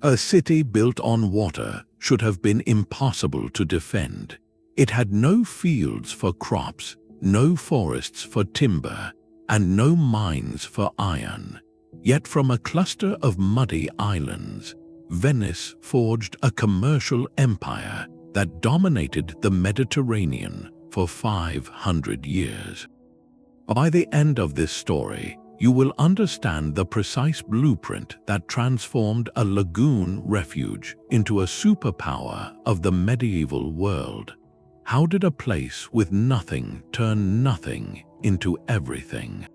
A city built on water should have been impossible to defend. It had no fields for crops, no forests for timber, and no mines for iron. Yet from a cluster of muddy islands, Venice forged a commercial empire that dominated the Mediterranean for 500 years. By the end of this story, you will understand the precise blueprint that transformed a lagoon refuge into a superpower of the medieval world. How did a place with nothing turn nothing into everything?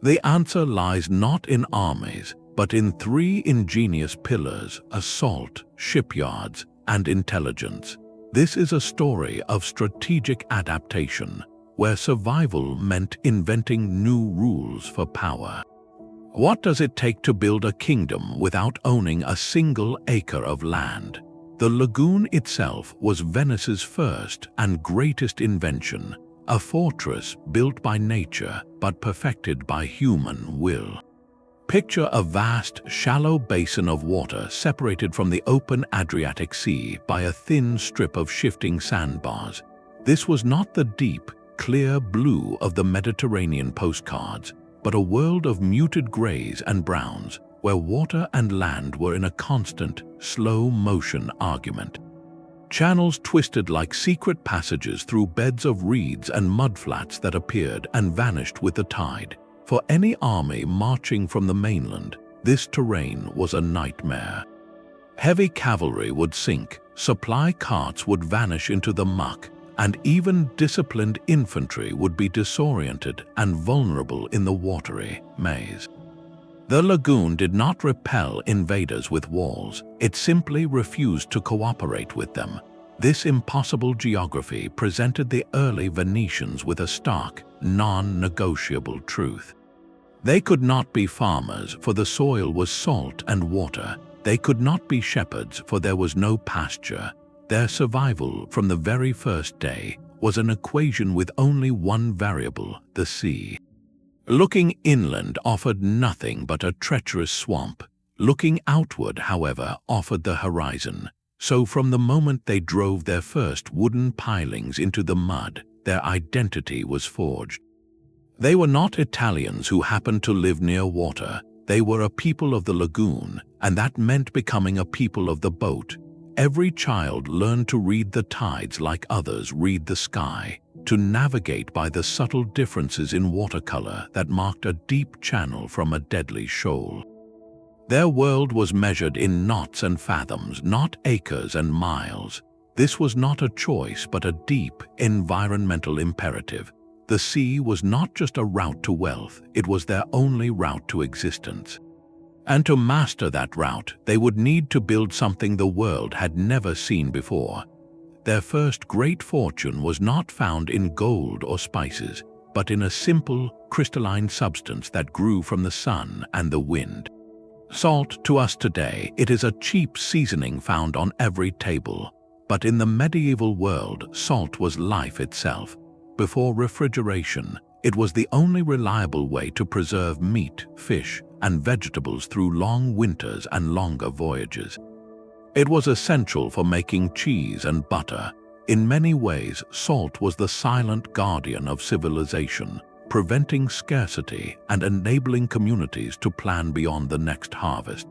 The answer lies not in armies, but in three ingenious pillars: assault, shipyards, and intelligence. This is a story of strategic adaptation, where survival meant inventing new rules for power. What does it take to build a kingdom without owning a single acre of land? The lagoon itself was Venice's first and greatest invention, a fortress built by nature but perfected by human will. Picture a vast, shallow basin of water separated from the open Adriatic Sea by a thin strip of shifting sandbars. This was not the deep, clear blue of the Mediterranean postcards, but a world of muted grays and browns, where water and land were in a constant, slow-motion argument. Channels twisted like secret passages through beds of reeds and mudflats that appeared and vanished with the tide. For any army marching from the mainland, this terrain was a nightmare. Heavy cavalry would sink, supply carts would vanish into the muck, and even disciplined infantry would be disoriented and vulnerable in the watery maze. The lagoon did not repel invaders with walls, it simply refused to cooperate with them. This impossible geography presented the early Venetians with a stark, non-negotiable truth. They could not be farmers, for the soil was salt and water. They could not be shepherds, for there was no pasture. Their survival from the very first day was an equation with only one variable: the sea. Looking inland offered nothing but a treacherous swamp. Looking outward, however, offered the horizon. So from the moment they drove their first wooden pilings into the mud, their identity was forged. They were not Italians who happened to live near water. They were a people of the lagoon, and that meant becoming a people of the boat. Every child learned to read the tides like others read the sky, to navigate by the subtle differences in watercolor that marked a deep channel from a deadly shoal. Their world was measured in knots and fathoms, not acres and miles. This was not a choice, but a deep environmental imperative. The sea was not just a route to wealth, it was their only route to existence. And to master that route, they would need to build something the world had never seen before. Their first great fortune was not found in gold or spices, but in a simple, crystalline substance that grew from the sun and the wind. Salt, to us today, it is a cheap seasoning found on every table. But in the medieval world, salt was life itself. Before refrigeration, it was the only reliable way to preserve meat, fish, and vegetables through long winters and longer voyages. It was essential for making cheese and butter. In many ways, salt was the silent guardian of civilization, preventing scarcity and enabling communities to plan beyond the next harvest.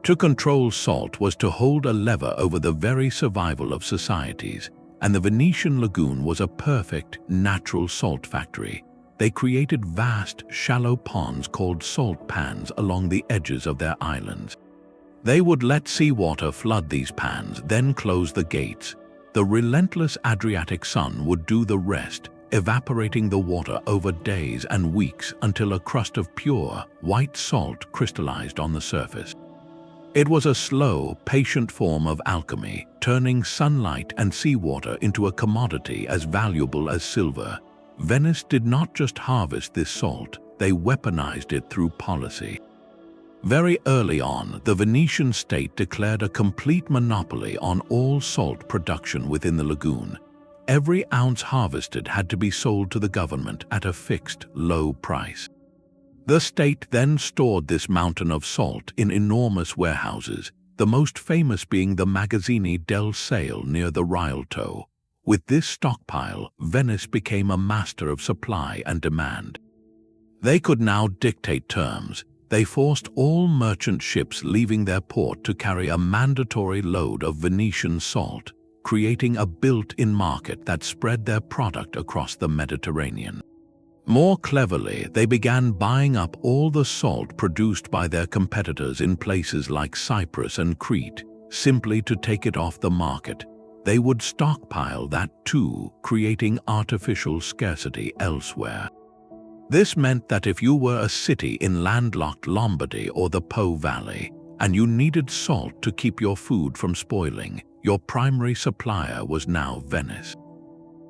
To control salt was to hold a lever over the very survival of societies, and the Venetian lagoon was a perfect, natural salt factory. They created vast, shallow ponds called salt pans along the edges of their islands. They would let seawater flood these pans, then close the gates. The relentless Adriatic sun would do the rest, evaporating the water over days and weeks until a crust of pure, white salt crystallized on the surface. It was a slow, patient form of alchemy, turning sunlight and seawater into a commodity as valuable as silver. Venice did not just harvest this salt, they weaponized it through policy. Very early on, the Venetian state declared a complete monopoly on all salt production within the lagoon. Every ounce harvested had to be sold to the government at a fixed, low price. The state then stored this mountain of salt in enormous warehouses. the most famous being the Magazzini del Sale near the Rialto. With this stockpile, Venice became a master of supply and demand. They could now dictate terms. They forced all merchant ships leaving their port to carry a mandatory load of Venetian salt, creating a built-in market that spread their product across the Mediterranean. More cleverly, they began buying up all the salt produced by their competitors in places like Cyprus and Crete, simply to take it off the market. They would stockpile that too, creating artificial scarcity elsewhere. This meant that if you were a city in landlocked Lombardy or the Po Valley, and you needed salt to keep your food from spoiling, your primary supplier was now Venice.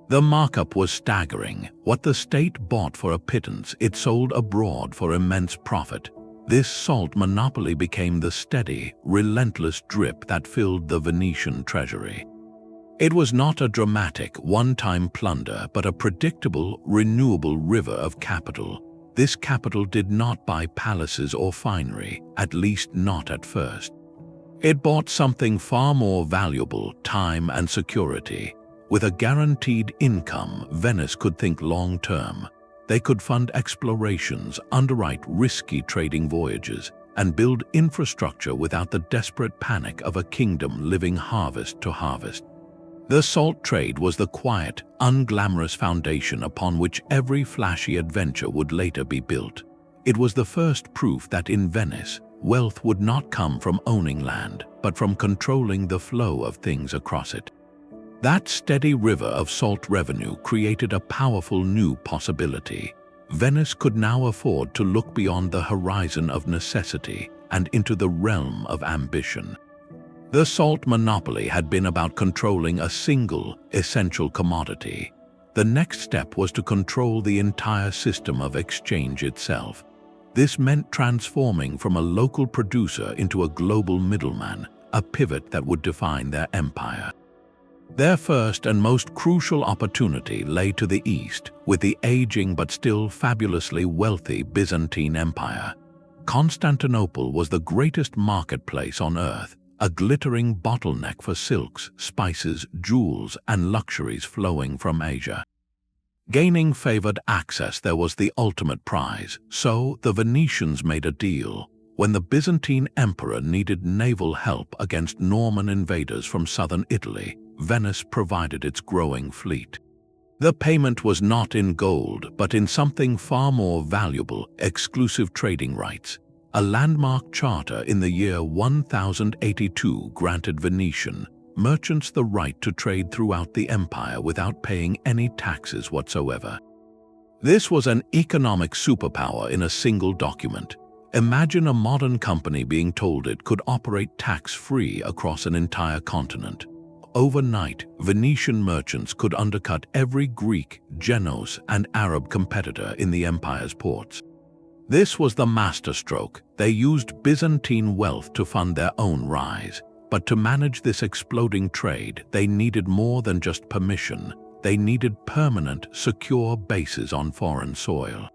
The markup was staggering. What the state bought for a pittance, it sold abroad for immense profit. This salt monopoly became the steady, relentless drip that filled the Venetian treasury. It was not a dramatic, one-time plunder, but a predictable, renewable river of capital. This capital did not buy palaces or finery, at least not at first. It bought something far more valuable: time and security. With a guaranteed income, Venice could think long-term. They could fund explorations, underwrite risky trading voyages, and build infrastructure without the desperate panic of a kingdom living harvest to harvest. The salt trade was the quiet, unglamorous foundation upon which every flashy adventure would later be built. It was the first proof that in Venice, wealth would not come from owning land, but from controlling the flow of things across it. That steady river of salt revenue created a powerful new possibility. Venice could now afford to look beyond the horizon of necessity and into the realm of ambition. The salt monopoly had been about controlling a single, essential commodity. The next step was to control the entire system of exchange itself. This meant transforming from a local producer into a global middleman, a pivot that would define their empire. Their first and most crucial opportunity lay to the east, with the aging but still fabulously wealthy Byzantine Empire. Constantinople was the greatest marketplace on earth, a glittering bottleneck for silks, spices, jewels, and luxuries flowing from Asia. Gaining favored access there was the ultimate prize, so the Venetians made a deal. When the Byzantine emperor needed naval help against Norman invaders from southern Italy, Venice provided its growing fleet. The payment was not in gold, but in something far more valuable: exclusive trading rights. A landmark charter in the year 1082 granted Venetian merchants the right to trade throughout the empire without paying any taxes whatsoever. This was an economic superpower in a single document. Imagine a modern company being told it could operate tax-free across an entire continent. Overnight, Venetian merchants could undercut every Greek, Genoese, and Arab competitor in the empire's ports. This was the masterstroke. They used Byzantine wealth to fund their own rise. But to manage this exploding trade, they needed more than just permission. They needed permanent, secure bases on foreign soil.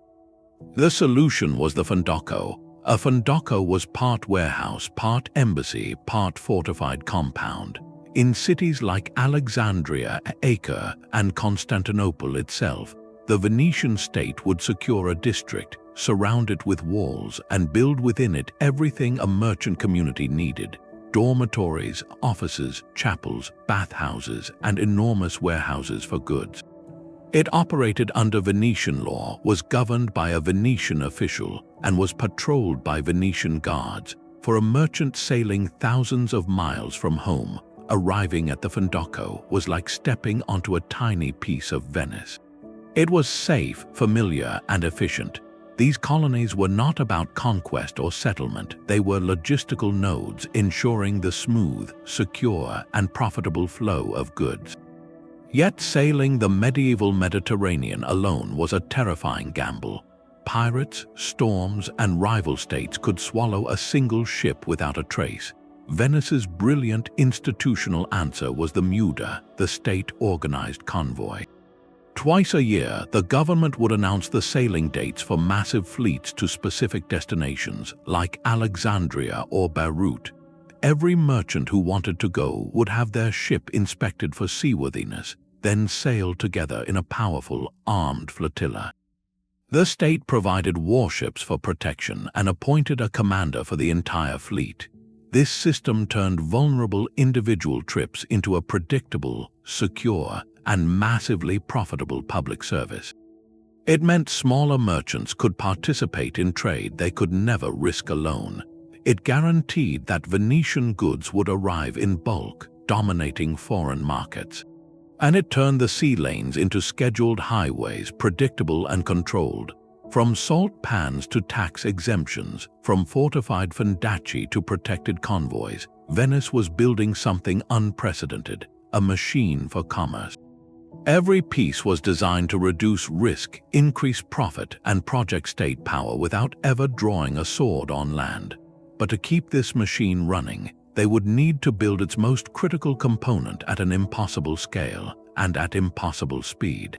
The solution was the fondocco. A fondocco was part warehouse, part embassy, part fortified compound. In cities like Alexandria, Acre, and Constantinople itself, the Venetian state would secure a district, surround it with walls, and build within it everything a merchant community needed: dormitories, offices, chapels, bathhouses, and enormous warehouses for goods. It operated under Venetian law, was governed by a Venetian official, and was patrolled by Venetian guards. For a merchant sailing thousands of miles from home, arriving at the fondocco was like stepping onto a tiny piece of Venice. It was safe, familiar, and efficient. These colonies were not about conquest or settlement. They were logistical nodes ensuring the smooth, secure, and profitable flow of goods. Yet sailing the medieval Mediterranean alone was a terrifying gamble. Pirates, storms, and rival states could swallow a single ship without a trace. Venice's brilliant institutional answer was the MUDA, the state-organized convoy. Twice a year, the government would announce the sailing dates for massive fleets to specific destinations, like Alexandria or Beirut. every merchant who wanted to go would have their ship inspected for seaworthiness, then sail together in a powerful, armed flotilla. The state provided warships for protection and appointed a commander for the entire fleet. This system turned vulnerable individual trips into a predictable, secure, and massively profitable public service. It meant smaller merchants could participate in trade they could never risk alone. It guaranteed that Venetian goods would arrive in bulk, dominating foreign markets. And it turned the sea lanes into scheduled highways, predictable and controlled. From salt pans to tax exemptions, from fortified fondacci to protected convoys, Venice was building something unprecedented, a machine for commerce. Every piece was designed to reduce risk, increase profit, and project state power without ever drawing a sword on land. But to keep this machine running, they would need to build its most critical component at an impossible scale and at impossible speed.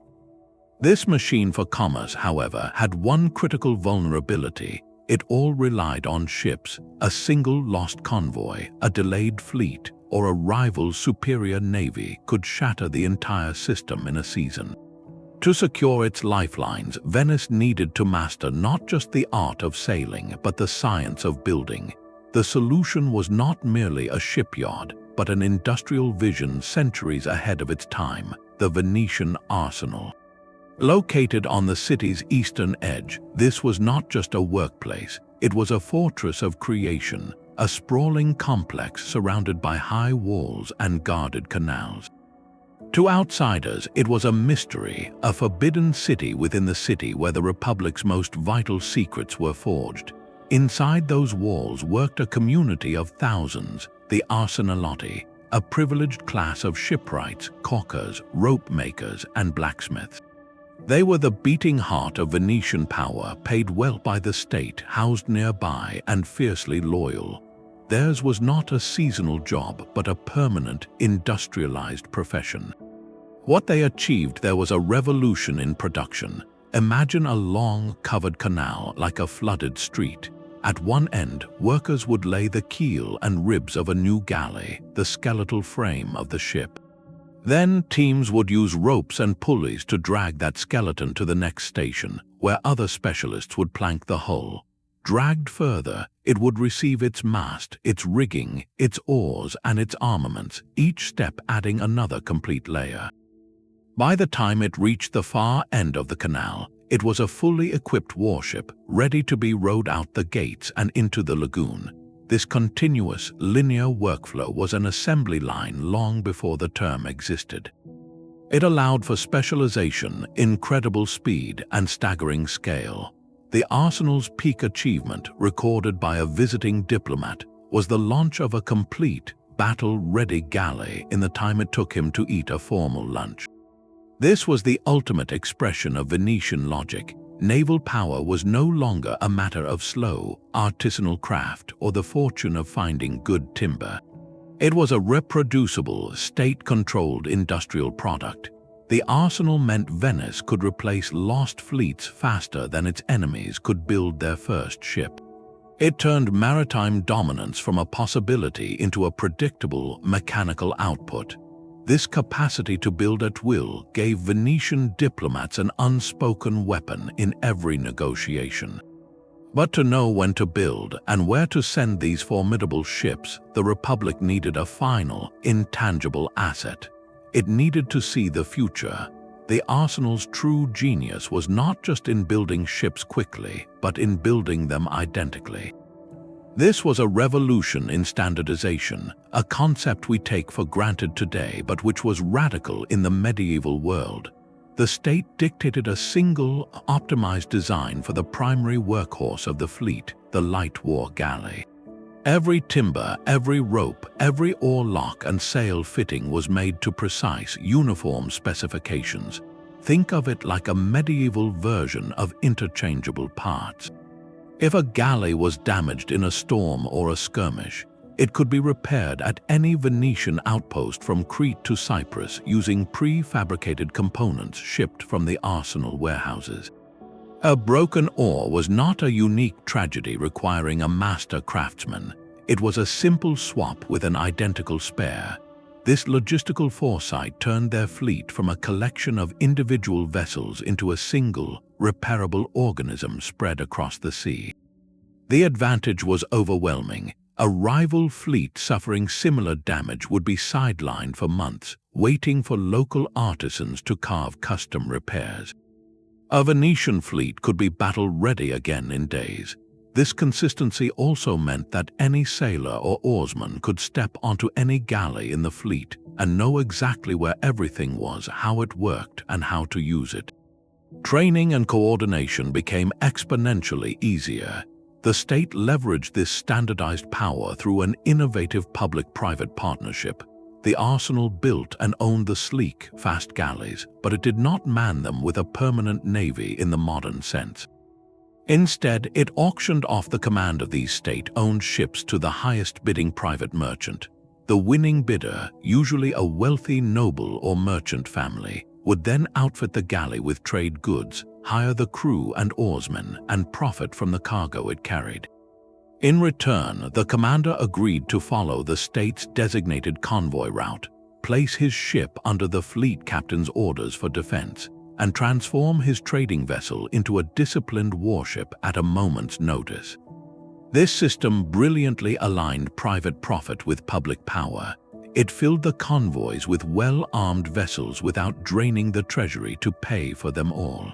This machine for commerce, however, had one critical vulnerability. It all relied on ships. A single lost convoy, a delayed fleet, or a rival's superior navy could shatter the entire system in a season. To secure its lifelines, Venice needed to master not just the art of sailing, but the science of building. The solution was not merely a shipyard, but an industrial vision centuries ahead of its time, the Venetian arsenal. Located on the city's eastern edge, this was not just a workplace, it was a fortress of creation, a sprawling complex surrounded by high walls and guarded canals. To outsiders, it was a mystery, a forbidden city within the city where the Republic's most vital secrets were forged. Inside those walls worked a community of thousands, the arsenalotti, a privileged class of shipwrights, caulkers, rope makers, and blacksmiths. They were the beating heart of Venetian power, paid well by the state, housed nearby, and fiercely loyal. Theirs was not a seasonal job, but a permanent, industrialized profession. What they achieved there was a revolution in production. Imagine a long, covered canal like a flooded street. At one end, workers would lay the keel and ribs of a new galley, the skeletal frame of the ship. Then teams would use ropes and pulleys to drag that skeleton to the next station, where other specialists would plank the hull. Dragged further, it would receive its mast, its rigging, its oars, and its armaments, each step adding another complete layer. By the time it reached the far end of the canal, it was a fully equipped warship, ready to be rowed out the gates and into the lagoon. This continuous, linear workflow was an assembly line long before the term existed. It allowed for specialization, incredible speed, and staggering scale. The arsenal's peak achievement, recorded by a visiting diplomat, was the launch of a complete, battle-ready galley in the time it took him to eat a formal lunch. This was the ultimate expression of Venetian logic. Naval power was no longer a matter of slow, artisanal craft or the fortune of finding good timber. It was a reproducible, state-controlled industrial product. The arsenal meant Venice could replace lost fleets faster than its enemies could build their first ship. It turned maritime dominance from a possibility into a predictable, mechanical output. This capacity to build at will gave Venetian diplomats an unspoken weapon in every negotiation. But to know when to build and where to send these formidable ships, the Republic needed a final, intangible asset. It needed to see the future. The arsenal's true genius was not just in building ships quickly, but in building them identically. This was a revolution in standardization, a concept we take for granted today but which was radical in the medieval world. The state dictated a single, optimized design for the primary workhorse of the fleet, the light war galley. Every timber, every rope, every oar lock and sail fitting was made to precise, uniform specifications. Think of it like a medieval version of interchangeable parts. If a galley was damaged in a storm or a skirmish, it could be repaired at any Venetian outpost from Crete to Cyprus using prefabricated components shipped from the arsenal warehouses. A broken oar was not a unique tragedy requiring a master craftsman. It was a simple swap with an identical spare. This logistical foresight turned their fleet from a collection of individual vessels into a single, repairable organism spread across the sea. The advantage was overwhelming. A rival fleet suffering similar damage would be sidelined for months, waiting for local artisans to carve custom repairs. A Venetian fleet could be battle-ready again in days. This consistency also meant that any sailor or oarsman could step onto any galley in the fleet and know exactly where everything was, how it worked, and how to use it. Training and coordination became exponentially easier. The state leveraged this standardized power through an innovative public-private partnership. The arsenal built and owned the sleek, fast galleys, but it did not man them with a permanent navy in the modern sense. Instead, it auctioned off the command of these state-owned ships to the highest-bidding private merchant. The winning bidder, usually a wealthy noble or merchant family, would then outfit the galley with trade goods, hire the crew and oarsmen, and profit from the cargo it carried. In return, the commander agreed to follow the state's designated convoy route, place his ship under the fleet captain's orders for defense, and transform his trading vessel into a disciplined warship at a moment's notice. This system brilliantly aligned private profit with public power. It filled the convoys with well-armed vessels without draining the treasury to pay for them all.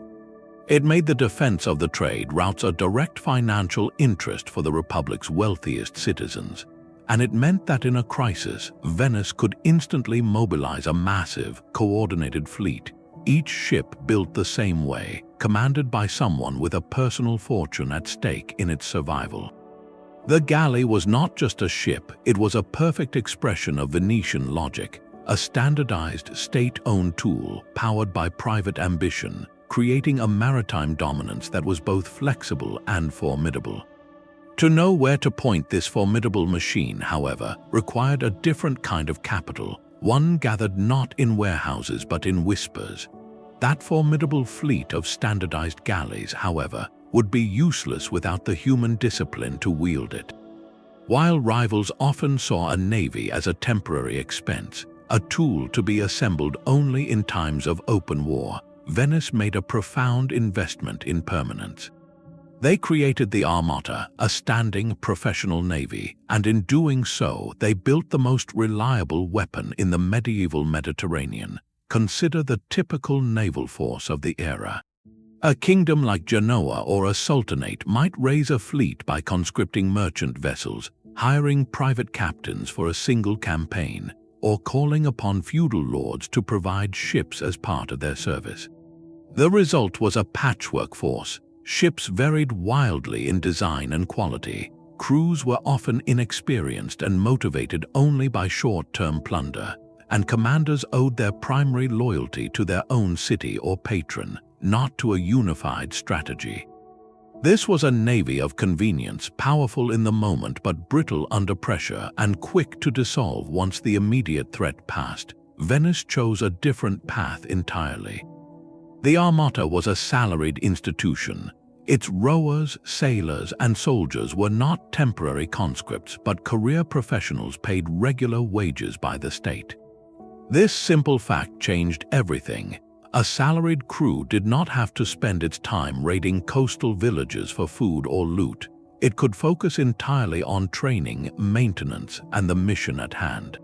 It made the defense of the trade routes a direct financial interest for the Republic's wealthiest citizens, and it meant that in a crisis, Venice could instantly mobilize a massive, coordinated fleet, each ship built the same way, commanded by someone with a personal fortune at stake in its survival. The galley was not just a ship, it was a perfect expression of Venetian logic, a standardized, state-owned tool powered by private ambition, creating a maritime dominance that was both flexible and formidable. To know where to point this formidable machine, however, required a different kind of capital, one gathered not in warehouses but in whispers. That formidable fleet of standardized galleys, however, would be useless without the human discipline to wield it. While rivals often saw a navy as a temporary expense, a tool to be assembled only in times of open war, Venice made a profound investment in permanence. They created the Armata, a standing professional navy, and in doing so, they built the most reliable weapon in the medieval Mediterranean. Consider the typical naval force of the era. A kingdom like Genoa or a sultanate might raise a fleet by conscripting merchant vessels, hiring private captains for a single campaign, or calling upon feudal lords to provide ships as part of their service. The result was a patchwork force. Ships varied wildly in design and quality. Crews were often inexperienced and motivated only by short-term plunder, and commanders owed their primary loyalty to their own city or patron, not to a unified strategy. This was a navy of convenience, powerful in the moment but brittle under pressure and quick to dissolve once the immediate threat passed. Venice chose a different path entirely. The Armata was a salaried institution. Its rowers, sailors, and soldiers were not temporary conscripts but career professionals paid regular wages by the state. This simple fact changed everything. A salaried crew did not have to spend its time raiding coastal villages for food or loot. It could focus entirely on training, maintenance, and the mission at hand.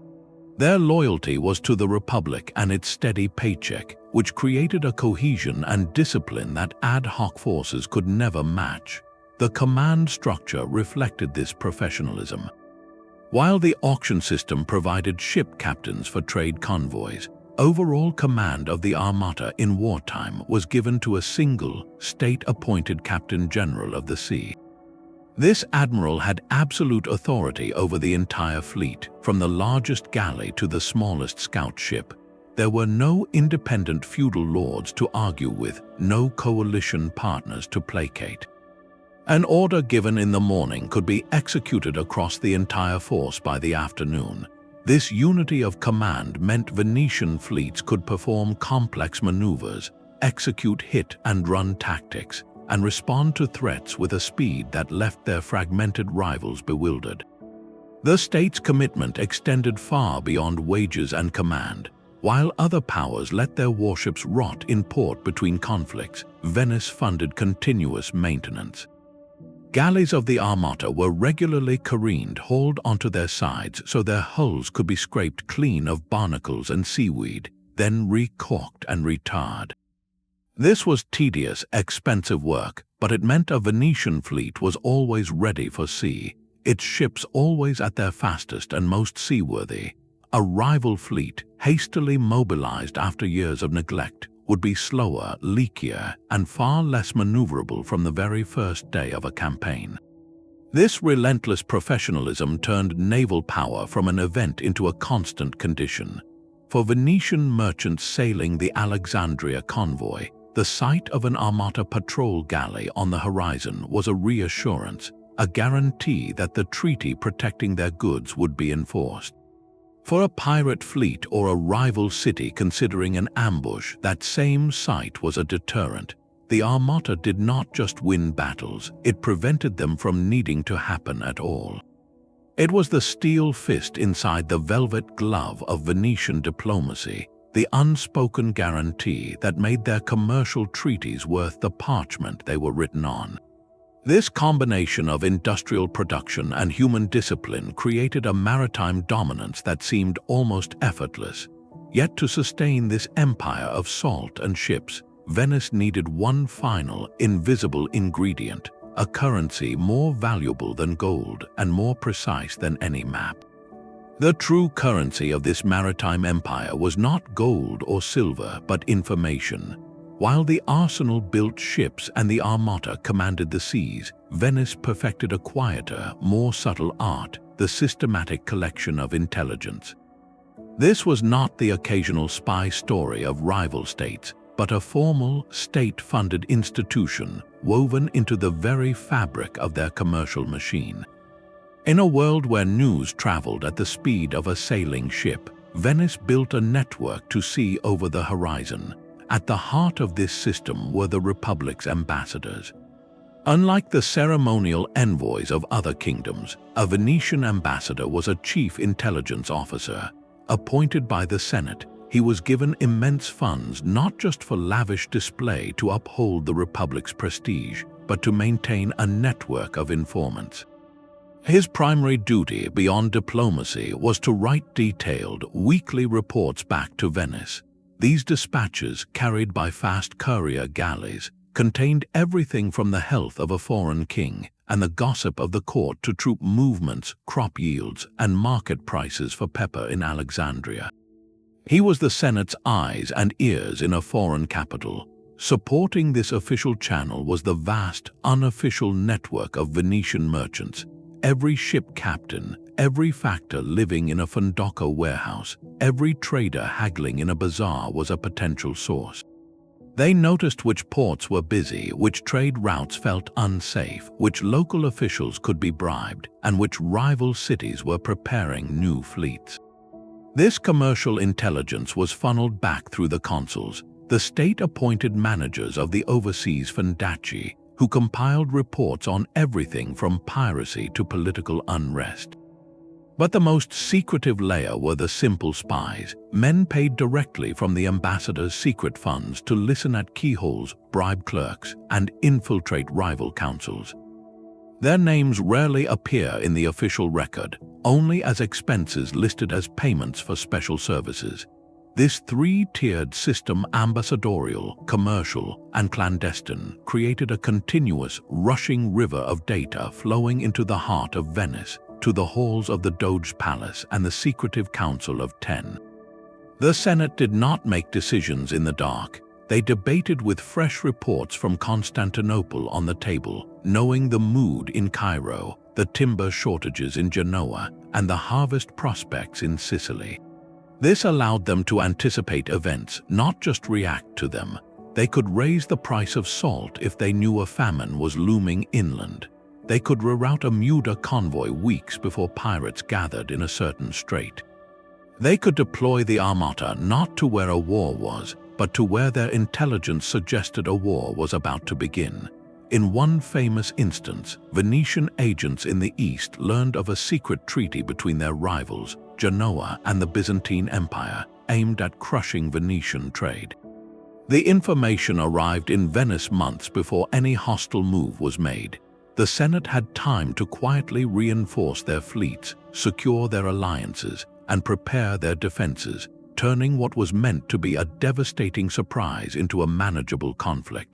Their loyalty was to the Republic and its steady paycheck, which created a cohesion and discipline that ad hoc forces could never match. The command structure reflected this professionalism. While the auction system provided ship captains for trade convoys, overall command of the Armata in wartime was given to a single, state-appointed Captain General of the Sea. This admiral had absolute authority over the entire fleet, from the largest galley to the smallest scout ship. There were no independent feudal lords to argue with, no coalition partners to placate. An order given in the morning could be executed across the entire force by the afternoon. This unity of command meant Venetian fleets could perform complex maneuvers, execute hit-and-run tactics, and respond to threats with a speed that left their fragmented rivals bewildered. The state's commitment extended far beyond wages and command. While other powers let their warships rot in port between conflicts, Venice funded continuous maintenance. Galleys of the Armata were regularly careened, hauled onto their sides so their hulls could be scraped clean of barnacles and seaweed, then recaulked and retarred. This was tedious, expensive work, but it meant a Venetian fleet was always ready for sea, its ships always at their fastest and most seaworthy. A rival fleet, hastily mobilized after years of neglect, would be slower, leakier, and far less maneuverable from the very first day of a campaign. This relentless professionalism turned naval power from an event into a constant condition. For Venetian merchants sailing the Alexandria convoy, the sight of an Armata patrol galley on the horizon was a reassurance, a guarantee that the treaty protecting their goods would be enforced. For a pirate fleet or a rival city considering an ambush, that same sight was a deterrent. The Armata did not just win battles, it prevented them from needing to happen at all. It was the steel fist inside the velvet glove of Venetian diplomacy, the unspoken guarantee that made their commercial treaties worth the parchment they were written on. This combination of industrial production and human discipline created a maritime dominance that seemed almost effortless. Yet to sustain this empire of salt and ships, Venice needed one final, invisible ingredient, a currency more valuable than gold and more precise than any map. The true currency of this maritime empire was not gold or silver, but information. While the arsenal built ships and the Armata commanded the seas, Venice perfected a quieter, more subtle art, the systematic collection of intelligence. This was not the occasional spy story of rival states, but a formal, state-funded institution woven into the very fabric of their commercial machine. In a world where news traveled at the speed of a sailing ship, Venice built a network to see over the horizon. At the heart of this system were the Republic's ambassadors. Unlike the ceremonial envoys of other kingdoms, a Venetian ambassador was a chief intelligence officer. Appointed by the Senate, he was given immense funds not just for lavish display to uphold the Republic's prestige, but to maintain a network of informants. His primary duty beyond diplomacy was to write detailed, weekly reports back to Venice. These dispatches, carried by fast courier galleys, contained everything from the health of a foreign king and the gossip of the court to troop movements, crop yields, and market prices for pepper in Alexandria. He was the Senate's eyes and ears in a foreign capital. Supporting this official channel was the vast, unofficial network of Venetian merchants. Every ship captain, every factor living in a Fondocco warehouse, every trader haggling in a bazaar was a potential source. They noticed which ports were busy, which trade routes felt unsafe, which local officials could be bribed, and which rival cities were preparing new fleets. This commercial intelligence was funneled back through the consuls, the state-appointed managers of the overseas Fondacci, who compiled reports on everything from piracy to political unrest. But the most secretive layer were the simple spies, men paid directly from the ambassador's secret funds to listen at keyholes, bribe clerks, and infiltrate rival councils. Their names rarely appear in the official record, only as expenses listed as payments for special services. This three-tiered system, ambassadorial, commercial, and clandestine, created a continuous, rushing river of data flowing into the heart of Venice, to the halls of the Doge's palace and the secretive Council of Ten. The Senate did not make decisions in the dark. They debated with fresh reports from Constantinople on the table, knowing the mood in Cairo, the timber shortages in Genoa, and the harvest prospects in Sicily. This allowed them to anticipate events, not just react to them. They could raise the price of salt if they knew a famine was looming inland. They could reroute a Muda convoy weeks before pirates gathered in a certain strait. They could deploy the Armata not to where a war was, but to where their intelligence suggested a war was about to begin. In one famous instance, Venetian agents in the east learned of a secret treaty between their rivals, Genoa and the Byzantine Empire, aimed at crushing Venetian trade. The information arrived in Venice months before any hostile move was made. The Senate had time to quietly reinforce their fleets, secure their alliances, and prepare their defenses, turning what was meant to be a devastating surprise into a manageable conflict.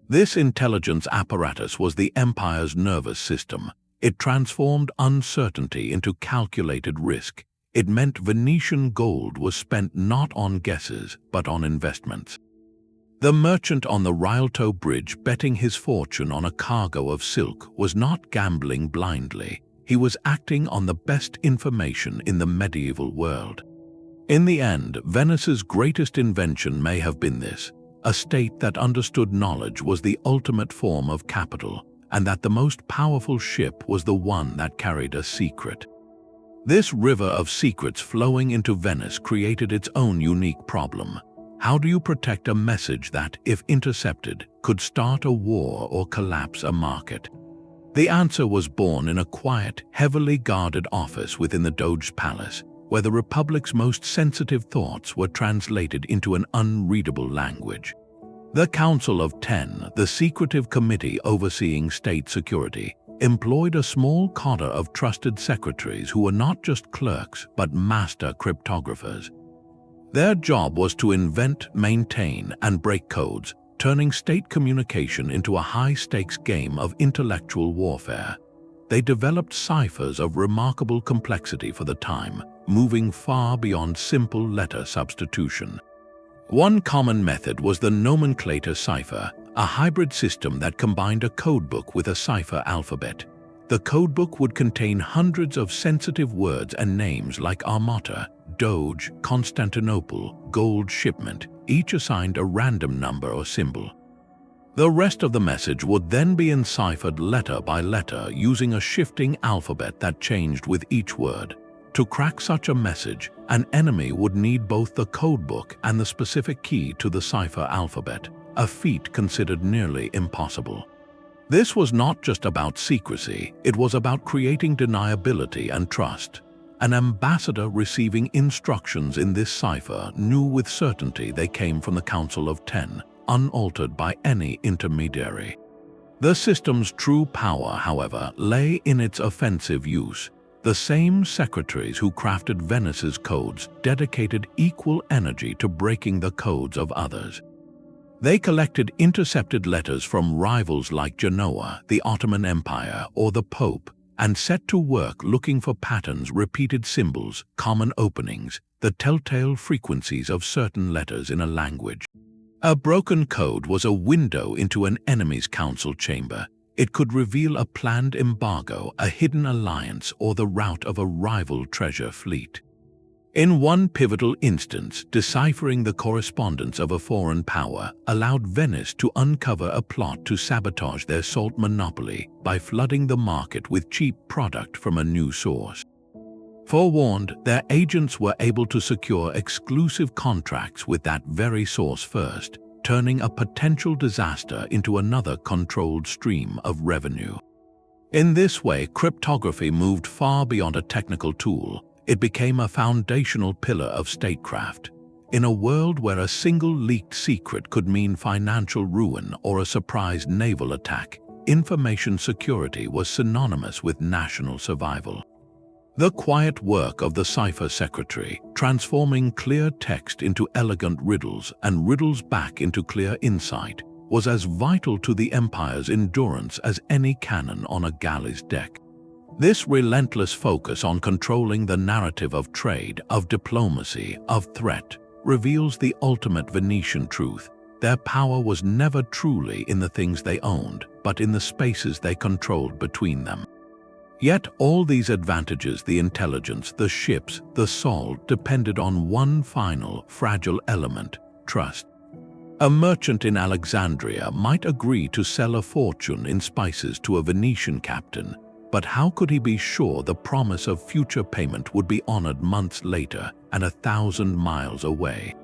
This intelligence apparatus was the empire's nervous system. It transformed uncertainty into calculated risk. It meant Venetian gold was spent not on guesses, but on investments. The merchant on the Rialto Bridge betting his fortune on a cargo of silk was not gambling blindly. He was acting on the best information in the medieval world. In the end, Venice's greatest invention may have been this: a state that understood knowledge was the ultimate form of capital, and that the most powerful ship was the one that carried a secret. This river of secrets flowing into Venice created its own unique problem. How do you protect a message that, if intercepted, could start a war or collapse a market? The answer was born in a quiet, heavily guarded office within the Doge's palace, where the Republic's most sensitive thoughts were translated into an unreadable language. The Council of Ten, the secretive committee overseeing state security, employed a small cadre of trusted secretaries who were not just clerks but master cryptographers. Their job was to invent, maintain, and break codes, turning state communication into a high-stakes game of intellectual warfare. They developed ciphers of remarkable complexity for the time, moving far beyond simple letter substitution. One common method was the nomenclator cipher, a hybrid system that combined a codebook with a cipher alphabet. The codebook would contain hundreds of sensitive words and names like Armata, Doge, Constantinople, gold shipment, each assigned a random number or symbol. The rest of the message would then be enciphered letter by letter using a shifting alphabet that changed with each word. To crack such a message, an enemy would need both the codebook and the specific key to the cipher alphabet, a feat considered nearly impossible. This was not just about secrecy, it was about creating deniability and trust. An ambassador receiving instructions in this cipher knew with certainty they came from the Council of Ten, unaltered by any intermediary. The system's true power, however, lay in its offensive use. The same secretaries who crafted Venice's codes dedicated equal energy to breaking the codes of others. They collected intercepted letters from rivals like Genoa, the Ottoman Empire, or the Pope, and set to work looking for patterns, repeated symbols, common openings, the telltale frequencies of certain letters in a language. A broken code was a window into an enemy's council chamber. It could reveal a planned embargo, a hidden alliance, or the route of a rival treasure fleet. In one pivotal instance, deciphering the correspondence of a foreign power allowed Venice to uncover a plot to sabotage their salt monopoly by flooding the market with cheap product from a new source. Forewarned, their agents were able to secure exclusive contracts with that very source first, turning a potential disaster into another controlled stream of revenue. In this way, cryptography moved far beyond a technical tool. It became a foundational pillar of statecraft. In a world where a single leaked secret could mean financial ruin or a surprise naval attack, information security was synonymous with national survival. The quiet work of the cipher secretary, transforming clear text into elegant riddles and riddles back into clear insight, was as vital to the empire's endurance as any cannon on a galley's deck. This relentless focus on controlling the narrative of trade, of diplomacy, of threat, reveals the ultimate Venetian truth. Their power was never truly in the things they owned, but in the spaces they controlled between them. Yet all these advantages, the intelligence, the ships, the salt, depended on one final, fragile element: trust. A merchant in Alexandria might agree to sell a fortune in spices to a Venetian captain, but how could he be sure the promise of future payment would be honored months later and 1,000 miles away?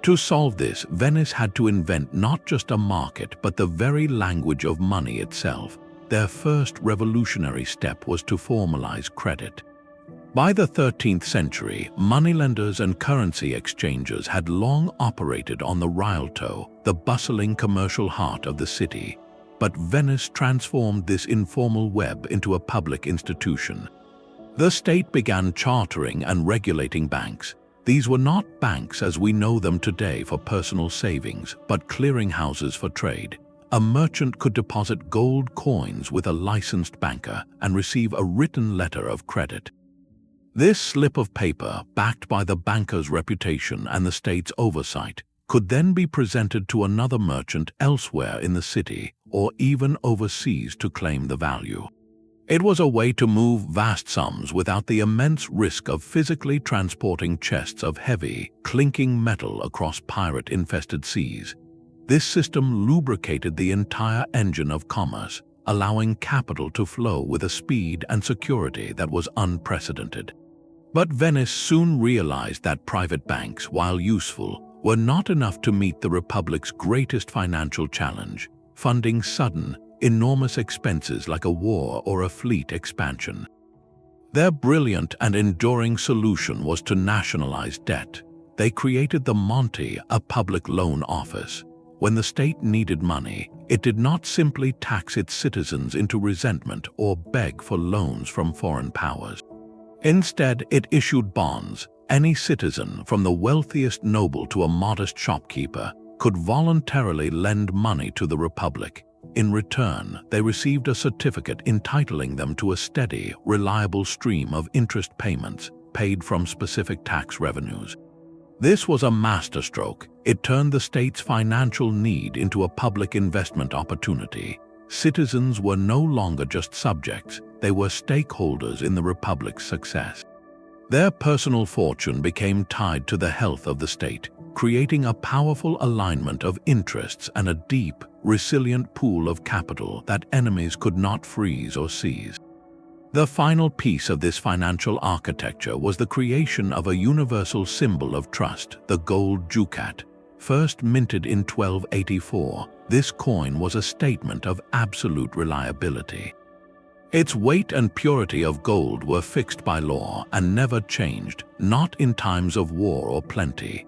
To solve this, Venice had to invent not just a market but the very language of money itself. Their first revolutionary step was to formalize credit. By the 13th century, moneylenders and currency exchangers had long operated on the Rialto, the bustling commercial heart of the city. But Venice transformed this informal web into a public institution. The state began chartering and regulating banks. These were not banks as we know them today for personal savings, but clearinghouses for trade. A merchant could deposit gold coins with a licensed banker and receive a written letter of credit. This slip of paper, backed by the banker's reputation and the state's oversight, could then be presented to another merchant elsewhere in the city or even overseas to claim the value. It was a way to move vast sums without the immense risk of physically transporting chests of heavy, clinking metal across pirate-infested seas. This system lubricated the entire engine of commerce, allowing capital to flow with a speed and security that was unprecedented. But Venice soon realized that private banks, while useful, were not enough to meet the Republic's greatest financial challenge: funding sudden, enormous expenses like a war or a fleet expansion. Their brilliant and enduring solution was to nationalize debt. They created the Monte, a public loan office. When the state needed money, it did not simply tax its citizens into resentment or beg for loans from foreign powers. Instead, it issued bonds. Any citizen, from the wealthiest noble to a modest shopkeeper, could voluntarily lend money to the Republic. In return, they received a certificate entitling them to a steady, reliable stream of interest payments paid from specific tax revenues. This was a masterstroke. It turned the state's financial need into a public investment opportunity. Citizens were no longer just subjects, they were stakeholders in the Republic's success. Their personal fortune became tied to the health of the state, creating a powerful alignment of interests and a deep, resilient pool of capital that enemies could not freeze or seize. The final piece of this financial architecture was the creation of a universal symbol of trust, the gold ducat. First minted in 1284, this coin was a statement of absolute reliability. Its weight and purity of gold were fixed by law and never changed, not in times of war or plenty.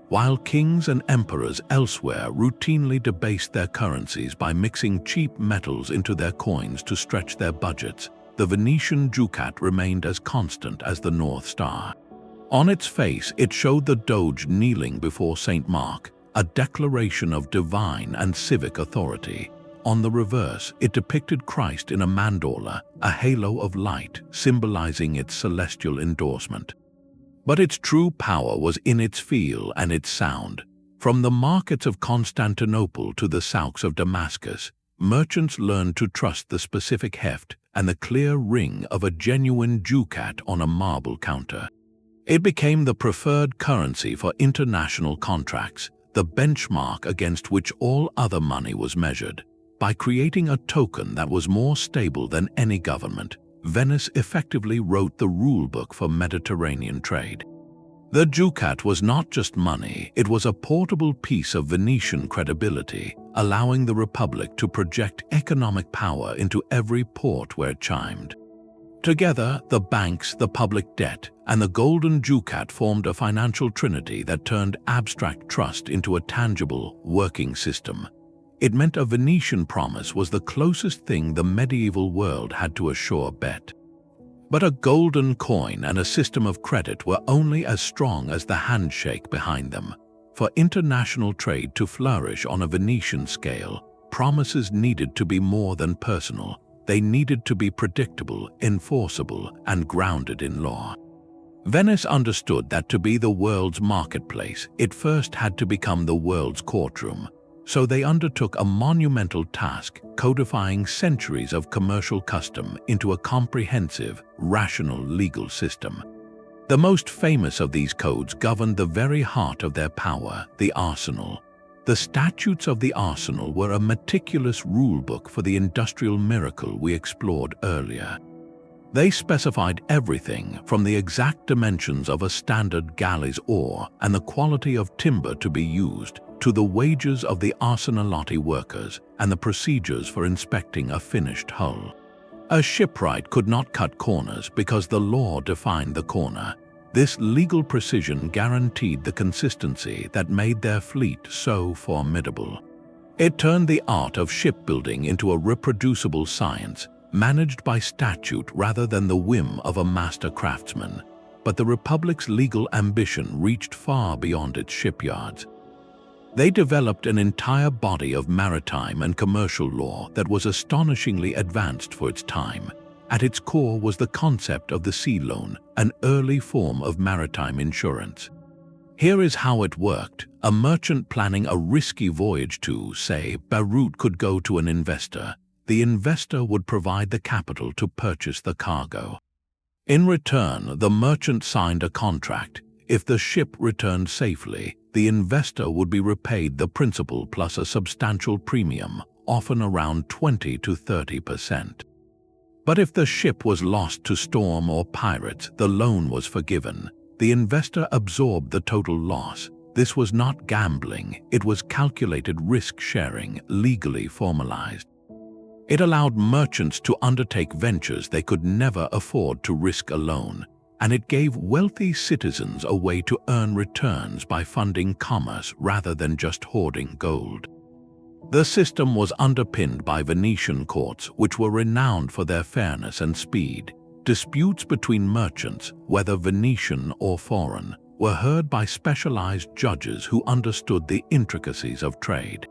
While kings and emperors elsewhere routinely debased their currencies by mixing cheap metals into their coins to stretch their budgets, the Venetian ducat remained as constant as the North Star. On its face, it showed the Doge kneeling before St. Mark, a declaration of divine and civic authority. On the reverse, it depicted Christ in a mandorla, a halo of light, symbolizing its celestial endorsement. But its true power was in its feel and its sound. From the markets of Constantinople to the souks of Damascus, merchants learned to trust the specific heft and the clear ring of a genuine ducat on a marble counter. It became the preferred currency for international contracts, the benchmark against which all other money was measured. By creating a token that was more stable than any government, Venice effectively wrote the rulebook for Mediterranean trade. The ducat was not just money, it was a portable piece of Venetian credibility, allowing the Republic to project economic power into every port where it chimed. Together, the banks, the public debt, and the golden ducat formed a financial trinity that turned abstract trust into a tangible, working system. It meant a Venetian promise was the closest thing the medieval world had to a sure bet. But a golden coin and a system of credit were only as strong as the handshake behind them. For international trade to flourish on a Venetian scale, promises needed to be more than personal. They needed to be predictable, enforceable, and grounded in law. Venice understood that to be the world's marketplace, it first had to become the world's courtroom. So they undertook a monumental task, codifying centuries of commercial custom into a comprehensive, rational legal system. The most famous of these codes governed the very heart of their power, the arsenal. The statutes of the arsenal were a meticulous rulebook for the industrial miracle we explored earlier. They specified everything from the exact dimensions of a standard galley's oar and the quality of timber to be used, to the wages of the arsenalati workers and the procedures for inspecting a finished hull. A shipwright could not cut corners because the law defined the corner. This legal precision guaranteed the consistency that made their fleet so formidable. It turned the art of shipbuilding into a reproducible science, managed by statute rather than the whim of a master craftsman. But the Republic's legal ambition reached far beyond its shipyards. They developed an entire body of maritime and commercial law that was astonishingly advanced for its time. At its core was the concept of the sea loan, an early form of maritime insurance. Here is how it worked. A merchant planning a risky voyage to, say, Beirut could go to an investor. The investor would provide the capital to purchase the cargo. In return, the merchant signed a contract. If the ship returned safely, the investor would be repaid the principal plus a substantial premium, often around 20 to 30%. But if the ship was lost to storm or pirates, the loan was forgiven. The investor absorbed the total loss. This was not gambling, it was calculated risk-sharing, legally formalized. It allowed merchants to undertake ventures they could never afford to risk alone, and it gave wealthy citizens a way to earn returns by funding commerce rather than just hoarding gold. The system was underpinned by Venetian courts, which were renowned for their fairness and speed. Disputes between merchants, whether Venetian or foreign, were heard by specialized judges who understood the intricacies of trade.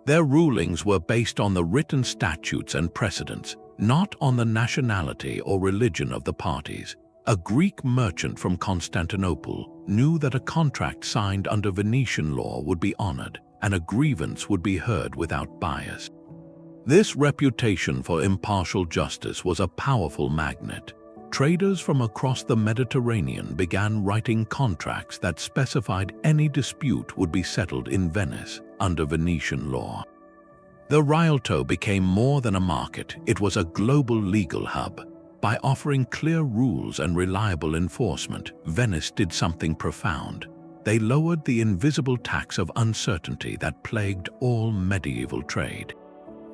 Their rulings were based on the written statutes and precedents, not on the nationality or religion of the parties. A Greek merchant from Constantinople knew that a contract signed under Venetian law would be honored, and a grievance would be heard without bias. This reputation for impartial justice was a powerful magnet. Traders from across the Mediterranean began writing contracts that specified any dispute would be settled in Venice under Venetian law. The Rialto became more than a market, it was a global legal hub. By offering clear rules and reliable enforcement, Venice did something profound. They lowered the invisible tax of uncertainty that plagued all medieval trade.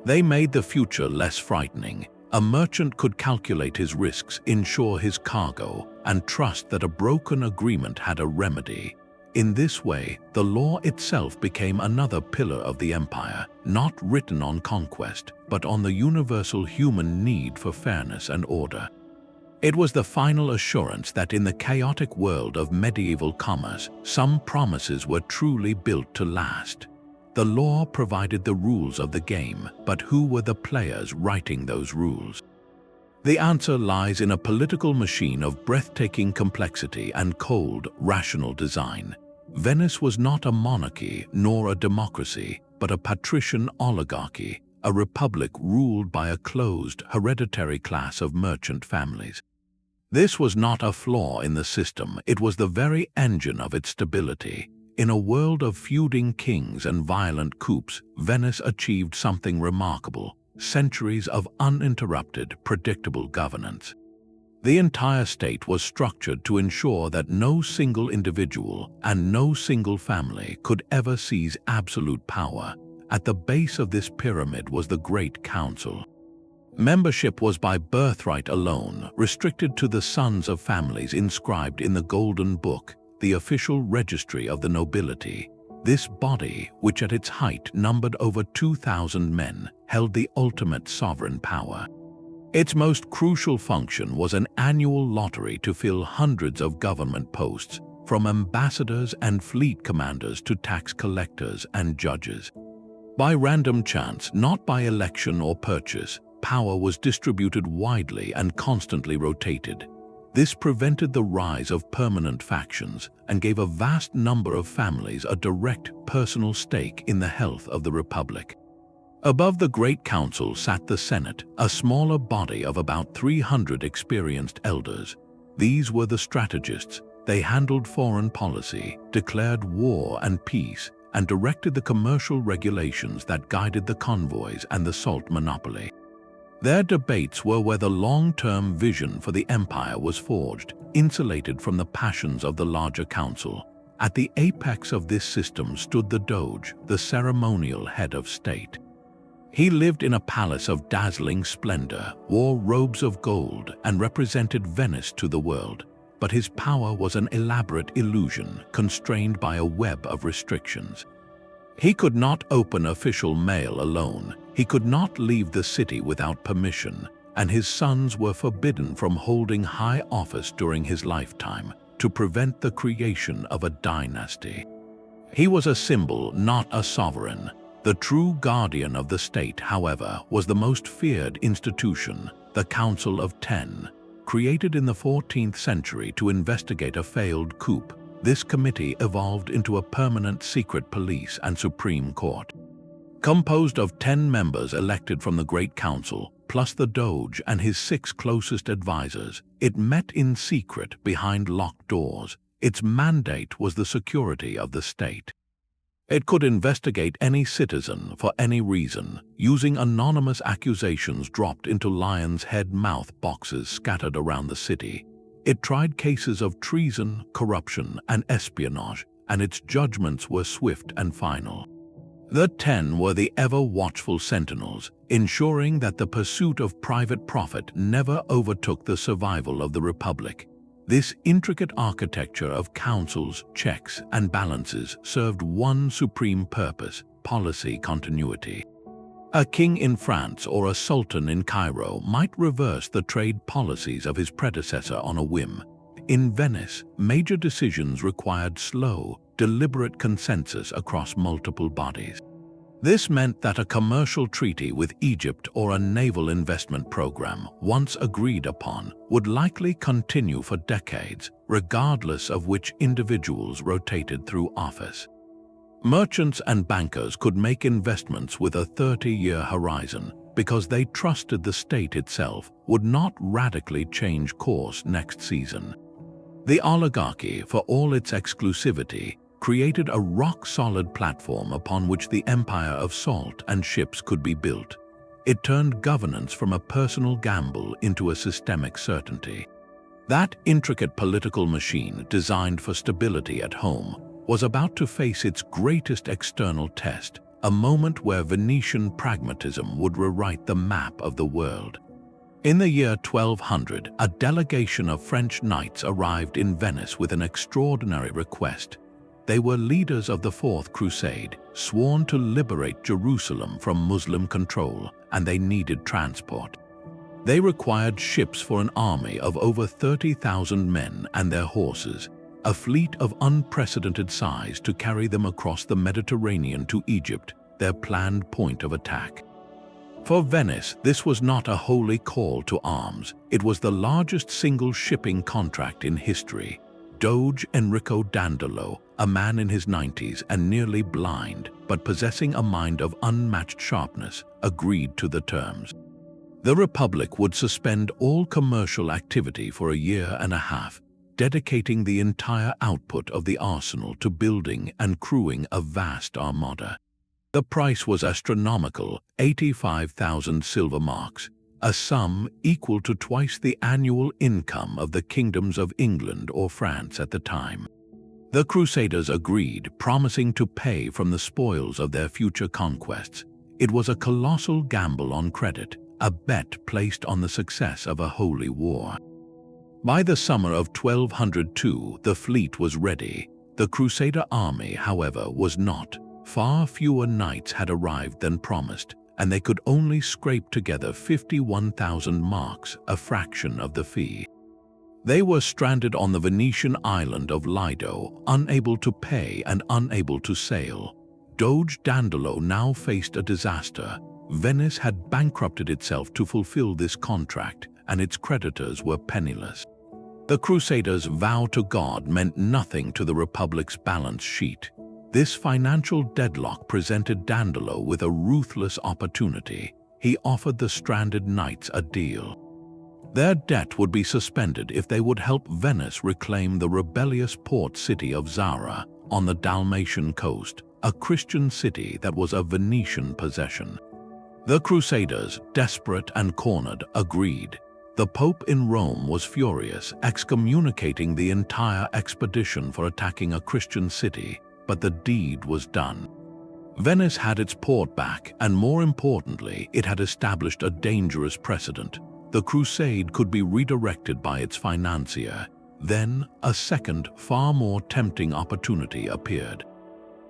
They made the future less frightening. A merchant could calculate his risks, insure his cargo, and trust that a broken agreement had a remedy. In this way, the law itself became another pillar of the empire, not written on conquest, but on the universal human need for fairness and order. It was the final assurance that in the chaotic world of medieval commerce, some promises were truly built to last. The law provided the rules of the game, but who were the players writing those rules? The answer lies in a political machine of breathtaking complexity and cold, rational design. Venice was not a monarchy nor a democracy, but a patrician oligarchy, a republic ruled by a closed, hereditary class of merchant families. This was not a flaw in the system, it was the very engine of its stability. In a world of feuding kings and violent coups, Venice achieved something remarkable: centuries of uninterrupted, predictable governance. The entire state was structured to ensure that no single individual and no single family could ever seize absolute power. At the base of this pyramid was the Great Council. Membership was by birthright alone, restricted to the sons of families inscribed in the Golden Book, the official registry of the nobility. This body, which at its height numbered over 2,000 men, held the ultimate sovereign power. Its most crucial function was an annual lottery to fill hundreds of government posts, from ambassadors and fleet commanders to tax collectors and judges. By random chance, not by election or purchase, power was distributed widely and constantly rotated. This prevented the rise of permanent factions and gave a vast number of families a direct personal stake in the health of the Republic. Above the Great Council sat the Senate, a smaller body of about 300 experienced elders. These were the strategists. They handled foreign policy, declared war and peace, and directed the commercial regulations that guided the convoys and the salt monopoly. Their debates were where the long-term vision for the empire was forged, insulated from the passions of the larger council. At the apex of this system stood the Doge, the ceremonial head of state. He lived in a palace of dazzling splendor, wore robes of gold, and represented Venice to the world. But his power was an elaborate illusion, constrained by a web of restrictions. He could not open official mail alone, he could not leave the city without permission, and his sons were forbidden from holding high office during his lifetime to prevent the creation of a dynasty. He was a symbol, not a sovereign. The true guardian of the state, however, was the most feared institution, the Council of Ten. Created in the 14th century to investigate a failed coup, this committee evolved into a permanent secret police and Supreme Court. Composed of 10 members elected from the Great Council, plus the Doge and his 6 closest advisors, it met in secret behind locked doors. Its mandate was the security of the state. It could investigate any citizen for any reason, using anonymous accusations dropped into lion's head mouth boxes scattered around the city. It tried cases of treason, corruption, and espionage, and its judgments were swift and final. The 10 were the ever-watchful sentinels, ensuring that the pursuit of private profit never overtook the survival of the Republic. This intricate architecture of councils, checks, and balances served one supreme purpose: policy continuity. A king in France or a sultan in Cairo might reverse the trade policies of his predecessor on a whim. In Venice, major decisions required slow, deliberate consensus across multiple bodies. This meant that a commercial treaty with Egypt or a naval investment program, once agreed upon, would likely continue for decades, regardless of which individuals rotated through office. Merchants and bankers could make investments with a 30-year horizon because they trusted the state itself would not radically change course next season. The oligarchy, for all its exclusivity, created a rock-solid platform upon which the empire of salt and ships could be built. It turned governance from a personal gamble into a systemic certainty. That intricate political machine, designed for stability at home, was about to face its greatest external test, a moment where Venetian pragmatism would rewrite the map of the world. In the year 1200, a delegation of French knights arrived in Venice with an extraordinary request. They were leaders of the Fourth Crusade, sworn to liberate Jerusalem from Muslim control, and they needed transport. They required ships for an army of over 30,000 men and their horses, a fleet of unprecedented size to carry them across the Mediterranean to Egypt, their planned point of attack. For Venice, this was not a holy call to arms. It was the largest single shipping contract in history. Doge Enrico Dandolo, a man in his 90s and nearly blind, but possessing a mind of unmatched sharpness, agreed to the terms. The Republic would suspend all commercial activity for a year and a half, dedicating the entire output of the arsenal to building and crewing a vast armada. The price was astronomical, 85,000 silver marks, a sum equal to twice the annual income of the kingdoms of England or France at the time. The Crusaders agreed, promising to pay from the spoils of their future conquests. It was a colossal gamble on credit, a bet placed on the success of a holy war. By the summer of 1202, the fleet was ready. The Crusader army, however, was not. Far fewer knights had arrived than promised, and they could only scrape together 51,000 marks, a fraction of the fee. They were stranded on the Venetian island of Lido, unable to pay and unable to sail. Doge Dandolo now faced a disaster. Venice had bankrupted itself to fulfill this contract, and its creditors were penniless. The Crusaders' vow to God meant nothing to the Republic's balance sheet. This financial deadlock presented Dandolo with a ruthless opportunity. He offered the stranded knights a deal. Their debt would be suspended if they would help Venice reclaim the rebellious port city of Zara on the Dalmatian coast, a Christian city that was a Venetian possession. The Crusaders, desperate and cornered, agreed. The Pope in Rome was furious, excommunicating the entire expedition for attacking a Christian city, but the deed was done. Venice had its port back, and more importantly, it had established a dangerous precedent. The Crusade could be redirected by its financier. Then, a second, far more tempting opportunity appeared.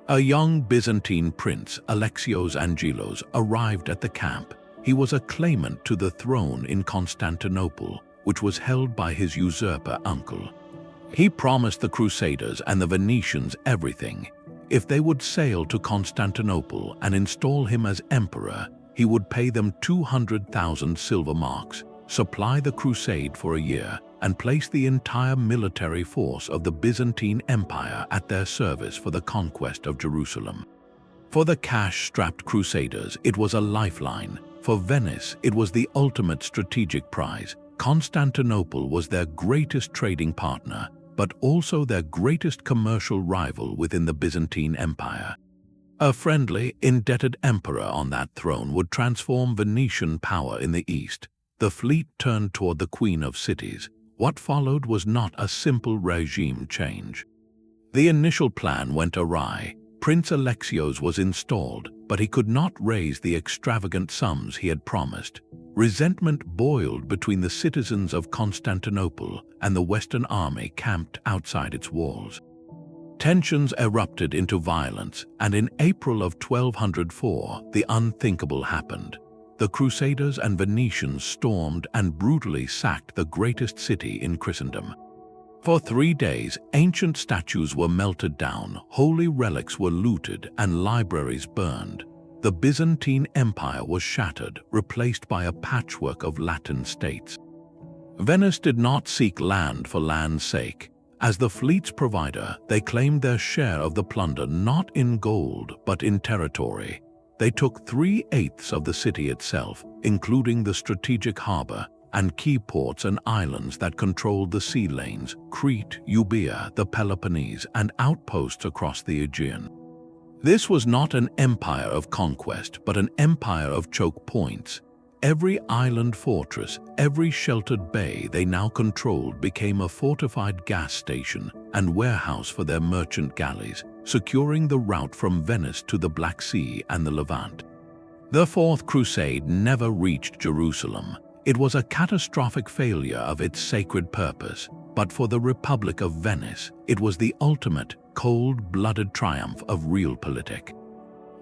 A young Byzantine prince, Alexios Angelos, arrived at the camp. He was a claimant to the throne in Constantinople, which was held by his usurper uncle. He promised the Crusaders and the Venetians everything. If they would sail to Constantinople and install him as emperor, he would pay them 200,000 silver marks, supply the crusade for a year, and place the entire military force of the Byzantine Empire at their service for the conquest of Jerusalem. For the cash-strapped Crusaders, it was a lifeline. For Venice, it was the ultimate strategic prize. Constantinople was their greatest trading partner, but also their greatest commercial rival within the Byzantine Empire. A friendly, indebted emperor on that throne would transform Venetian power in the east. The fleet turned toward the Queen of Cities. What followed was not a simple regime change. The initial plan went awry. Prince Alexios was installed, but he could not raise the extravagant sums he had promised. Resentment boiled between the citizens of Constantinople and the Western army camped outside its walls. Tensions erupted into violence, and in April of 1204, the unthinkable happened. The Crusaders and Venetians stormed and brutally sacked the greatest city in Christendom. For 3 days, ancient statues were melted down, holy relics were looted, and libraries burned. The Byzantine Empire was shattered, replaced by a patchwork of Latin states. Venice did not seek land for land's sake. As the fleet's provider, they claimed their share of the plunder not in gold, but in territory. They took 3/8 of the city itself, including the strategic harbor, and key ports and islands that controlled the sea lanes, Crete, Euboea, the Peloponnese, and outposts across the Aegean. This was not an empire of conquest, but an empire of choke points. Every island fortress, every sheltered bay they now controlled became a fortified gas station and warehouse for their merchant galleys, securing the route from Venice to the Black Sea and the Levant. The Fourth Crusade never reached Jerusalem. It was a catastrophic failure of its sacred purpose, but for the Republic of Venice, it was the ultimate, cold-blooded triumph of realpolitik.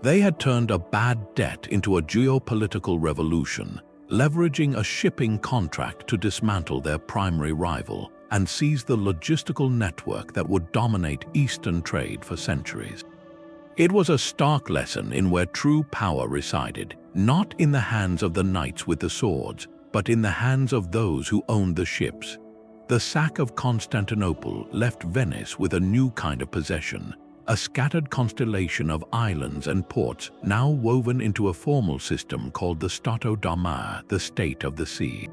They had turned a bad debt into a geopolitical revolution, leveraging a shipping contract to dismantle their primary rival and seize the logistical network that would dominate Eastern trade for centuries. It was a stark lesson in where true power resided, not in the hands of the knights with the swords, but in the hands of those who owned the ships. The sack of Constantinople left Venice with a new kind of possession, a scattered constellation of islands and ports now woven into a formal system called the Stato da Mare, the state of the sea.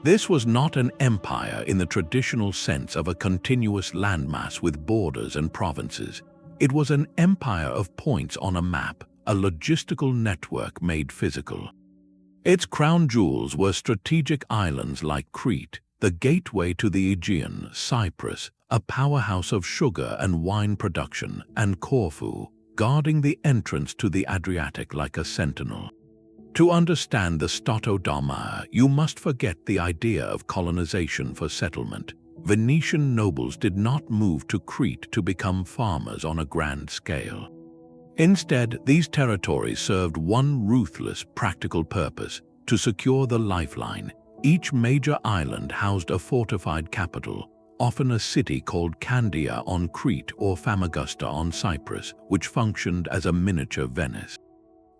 This was not an empire in the traditional sense of a continuous landmass with borders and provinces. It was an empire of points on a map, a logistical network made physical. Its crown jewels were strategic islands like Crete, the gateway to the Aegean, Cyprus, a powerhouse of sugar and wine production, and Corfu, guarding the entrance to the Adriatic like a sentinel. To understand the Stato da Mare, you must forget the idea of colonization for settlement. Venetian nobles did not move to Crete to become farmers on a grand scale. Instead, these territories served one ruthless, practical purpose: to secure the lifeline. Each major island housed a fortified capital, often a city called Candia on Crete or Famagusta on Cyprus, which functioned as a miniature Venice.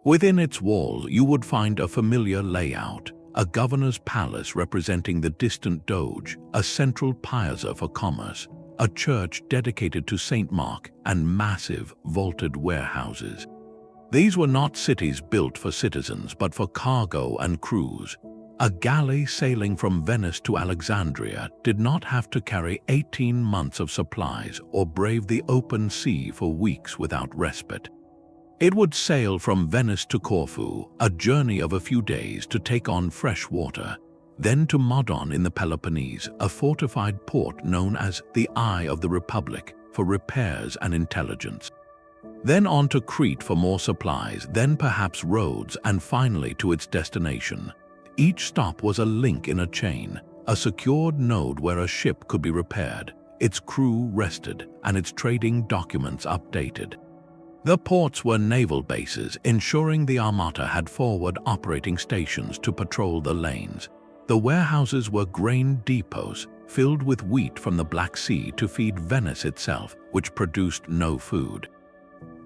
Within its walls, you would find a familiar layout: a governor's palace representing the distant Doge, a central piazza for commerce, a church dedicated to Saint Mark, and massive, vaulted warehouses. These were not cities built for citizens, but for cargo and crews. A galley sailing from Venice to Alexandria did not have to carry 18 months of supplies or brave the open sea for weeks without respite. It would sail from Venice to Corfu, a journey of a few days to take on fresh water, then to Modon in the Peloponnese, a fortified port known as the Eye of the Republic, for repairs and intelligence. Then on to Crete for more supplies, then perhaps Rhodes, and finally to its destination. Each stop was a link in a chain, a secured node where a ship could be repaired, its crew rested, and its trading documents updated. The ports were naval bases, ensuring the Armata had forward operating stations to patrol the lanes. The warehouses were grain depots, filled with wheat from the Black Sea to feed Venice itself, which produced no food.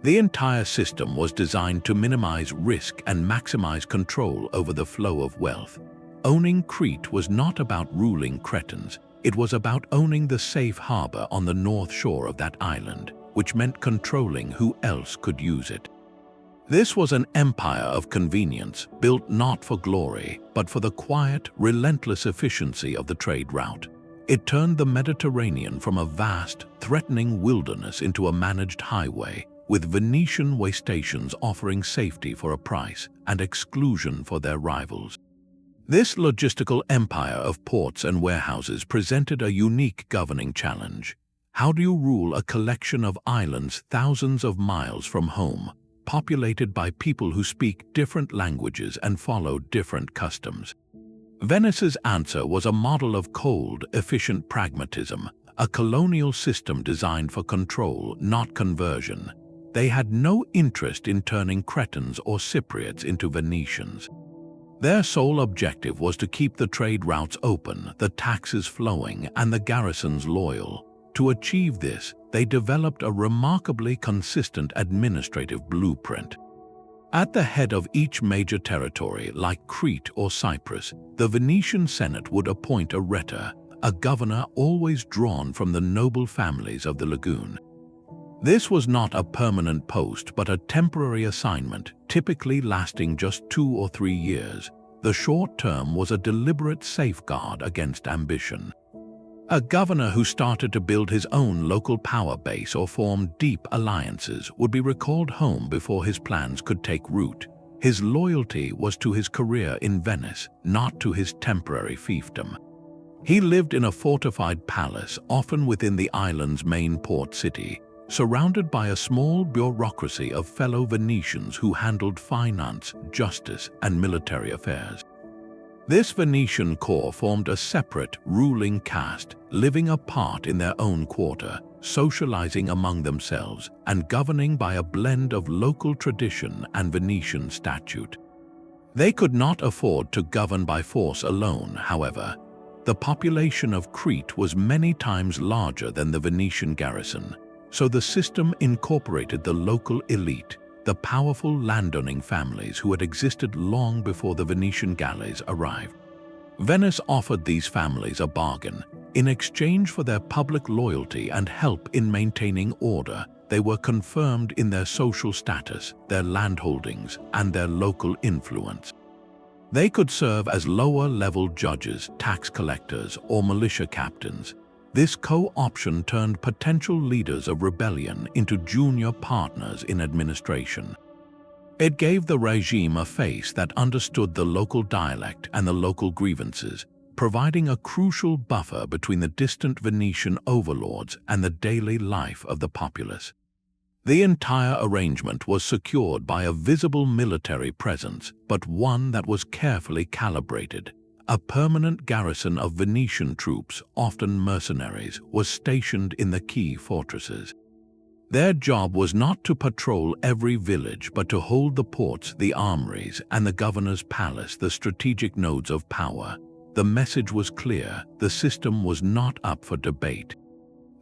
The entire system was designed to minimize risk and maximize control over the flow of wealth. Owning Crete was not about ruling Cretans, it was about owning the safe harbor on the north shore of that island, which meant controlling who else could use it. This was an empire of convenience, built not for glory, but for the quiet, relentless efficiency of the trade route. It turned the Mediterranean from a vast, threatening wilderness into a managed highway, with Venetian way stations offering safety for a price and exclusion for their rivals. This logistical empire of ports and warehouses presented a unique governing challenge. How do you rule a collection of islands thousands of miles from home, populated by people who speak different languages and follow different customs? Venice's answer was a model of cold, efficient pragmatism, a colonial system designed for control, not conversion. They had no interest in turning Cretans or Cypriots into Venetians. Their sole objective was to keep the trade routes open, the taxes flowing, and the garrisons loyal. To achieve this, they developed a remarkably consistent administrative blueprint. At the head of each major territory, like Crete or Cyprus, the Venetian Senate would appoint a rhetor, a governor always drawn from the noble families of the Lagoon. This was not a permanent post but a temporary assignment, typically lasting just 2 or 3 years. The short term was a deliberate safeguard against ambition. A governor who started to build his own local power base or formed deep alliances would be recalled home before his plans could take root. His loyalty was to his career in Venice, not to his temporary fiefdom. He lived in a fortified palace, often within the island's main port city, surrounded by a small bureaucracy of fellow Venetians who handled finance, justice, and military affairs. This Venetian corps formed a separate, ruling caste, living apart in their own quarter, socializing among themselves, and governing by a blend of local tradition and Venetian statute. They could not afford to govern by force alone, however. The population of Crete was many times larger than the Venetian garrison, so the system incorporated the local elite, the powerful landowning families who had existed long before the Venetian galleys arrived. Venice offered these families a bargain. In exchange for their public loyalty and help in maintaining order, they were confirmed in their social status, their landholdings, and their local influence. They could serve as lower-level judges, tax collectors, or militia captains. This co-option turned potential leaders of rebellion into junior partners in administration. It gave the regime a face that understood the local dialect and the local grievances, providing a crucial buffer between the distant Venetian overlords and the daily life of the populace. The entire arrangement was secured by a visible military presence, but one that was carefully calibrated. A permanent garrison of Venetian troops, often mercenaries, was stationed in the key fortresses. Their job was not to patrol every village but to hold the ports, the armories, and the governor's palace, the strategic nodes of power. The message was clear: the system was not up for debate.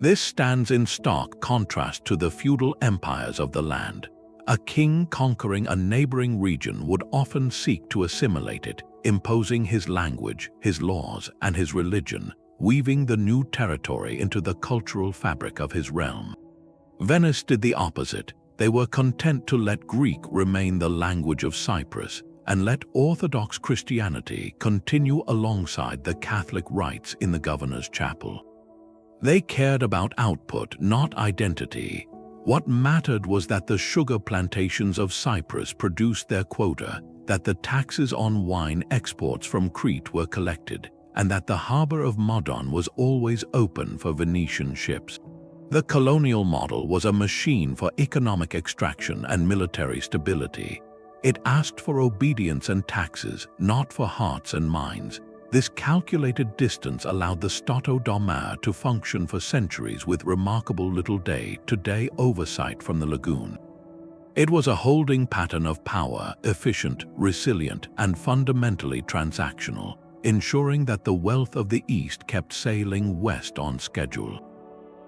This stands in stark contrast to the feudal empires of the land. A king conquering a neighboring region would often seek to assimilate it, imposing his language, his laws, and his religion, weaving the new territory into the cultural fabric of his realm. Venice did the opposite. They were content to let Greek remain the language of Cyprus and let Orthodox Christianity continue alongside the Catholic rites in the governor's chapel. They cared about output, not identity. What mattered was that the sugar plantations of Cyprus produced their quota, that the taxes on wine exports from Crete were collected, and that the harbor of Modon was always open for Venetian ships. The colonial model was a machine for economic extraction and military stability. It asked for obedience and taxes, not for hearts and minds. This calculated distance allowed the Stato to function for centuries with remarkable little day-to-day oversight from the Lagoon. It was a holding pattern of power, efficient, resilient, and fundamentally transactional, ensuring that the wealth of the East kept sailing west on schedule.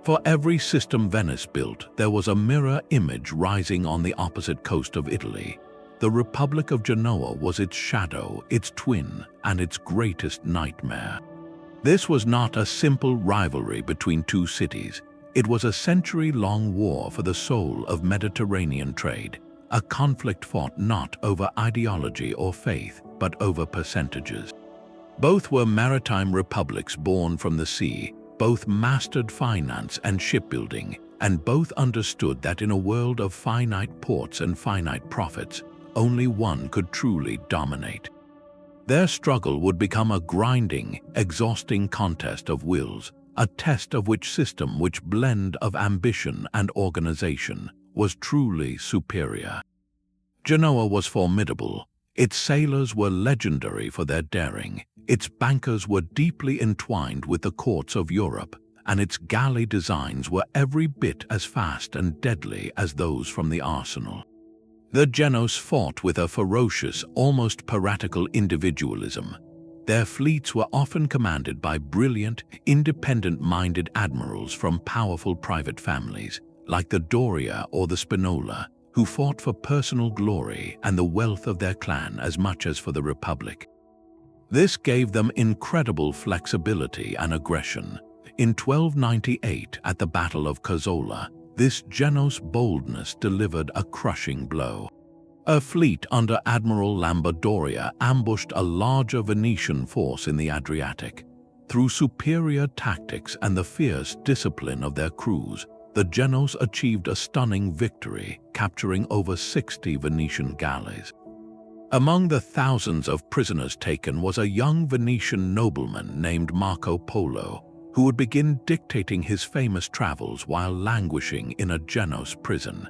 For every system Venice built, there was a mirror image rising on the opposite coast of Italy. The Republic of Genoa was its shadow, its twin, and its greatest nightmare. This was not a simple rivalry between two cities. It was a century-long war for the soul of Mediterranean trade, a conflict fought not over ideology or faith, but over percentages. Both were maritime republics born from the sea, both mastered finance and shipbuilding, and both understood that in a world of finite ports and finite profits, only one could truly dominate. Their struggle would become a grinding, exhausting contest of wills, a test of which system, which blend of ambition and organization, was truly superior. Genoa was formidable. Its sailors were legendary for their daring. Its bankers were deeply entwined with the courts of Europe, and its galley designs were every bit as fast and deadly as those from the arsenal. The Genoese fought with a ferocious, almost piratical individualism. Their fleets were often commanded by brilliant, independent-minded admirals from powerful private families, like the Doria or the Spinola, who fought for personal glory and the wealth of their clan as much as for the Republic. This gave them incredible flexibility and aggression. In 1298, at the Battle of Cazzola, this Genoese boldness delivered a crushing blow. A fleet under Admiral Lambadoria ambushed a larger Venetian force in the Adriatic. Through superior tactics and the fierce discipline of their crews, the Genoese achieved a stunning victory, capturing over 60 Venetian galleys. Among the thousands of prisoners taken was a young Venetian nobleman named Marco Polo, who would begin dictating his famous travels while languishing in a Genoese prison.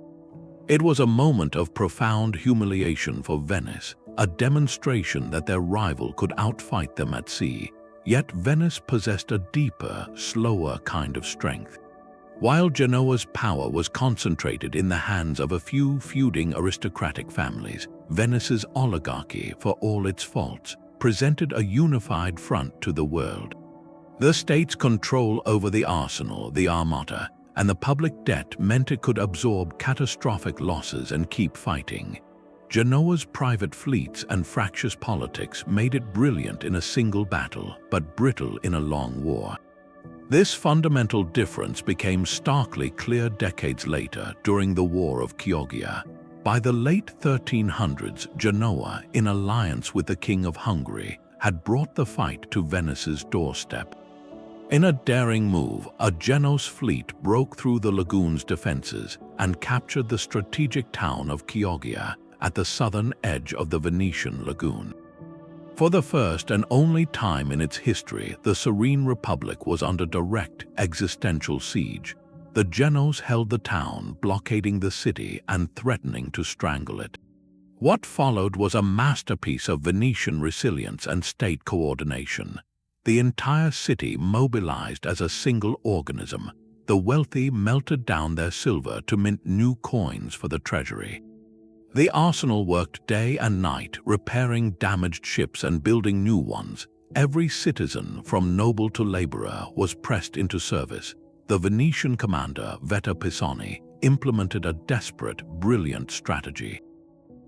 It was a moment of profound humiliation for Venice, a demonstration that their rival could outfight them at sea. Yet Venice possessed a deeper, slower kind of strength. While Genoa's power was concentrated in the hands of a few feuding aristocratic families, Venice's oligarchy, for all its faults, presented a unified front to the world. The state's control over the arsenal, the armada, and the public debt meant it could absorb catastrophic losses and keep fighting. Genoa's private fleets and fractious politics made it brilliant in a single battle, but brittle in a long war. This fundamental difference became starkly clear decades later during the War of Chioggia. By the late 1300s, Genoa, in alliance with the King of Hungary, had brought the fight to Venice's doorstep. In a daring move, a Genoese fleet broke through the lagoon's defenses and captured the strategic town of Chioggia at the southern edge of the Venetian lagoon. For the first and only time in its history, the Serene Republic was under direct existential siege. The Genoese held the town, blockading the city and threatening to strangle it. What followed was a masterpiece of Venetian resilience and state coordination. The entire city mobilized as a single organism. The wealthy melted down their silver to mint new coins for the treasury. The arsenal worked day and night, repairing damaged ships and building new ones. Every citizen, from noble to laborer, was pressed into service. The Venetian commander, Vetta Pisani, implemented a desperate, brilliant strategy.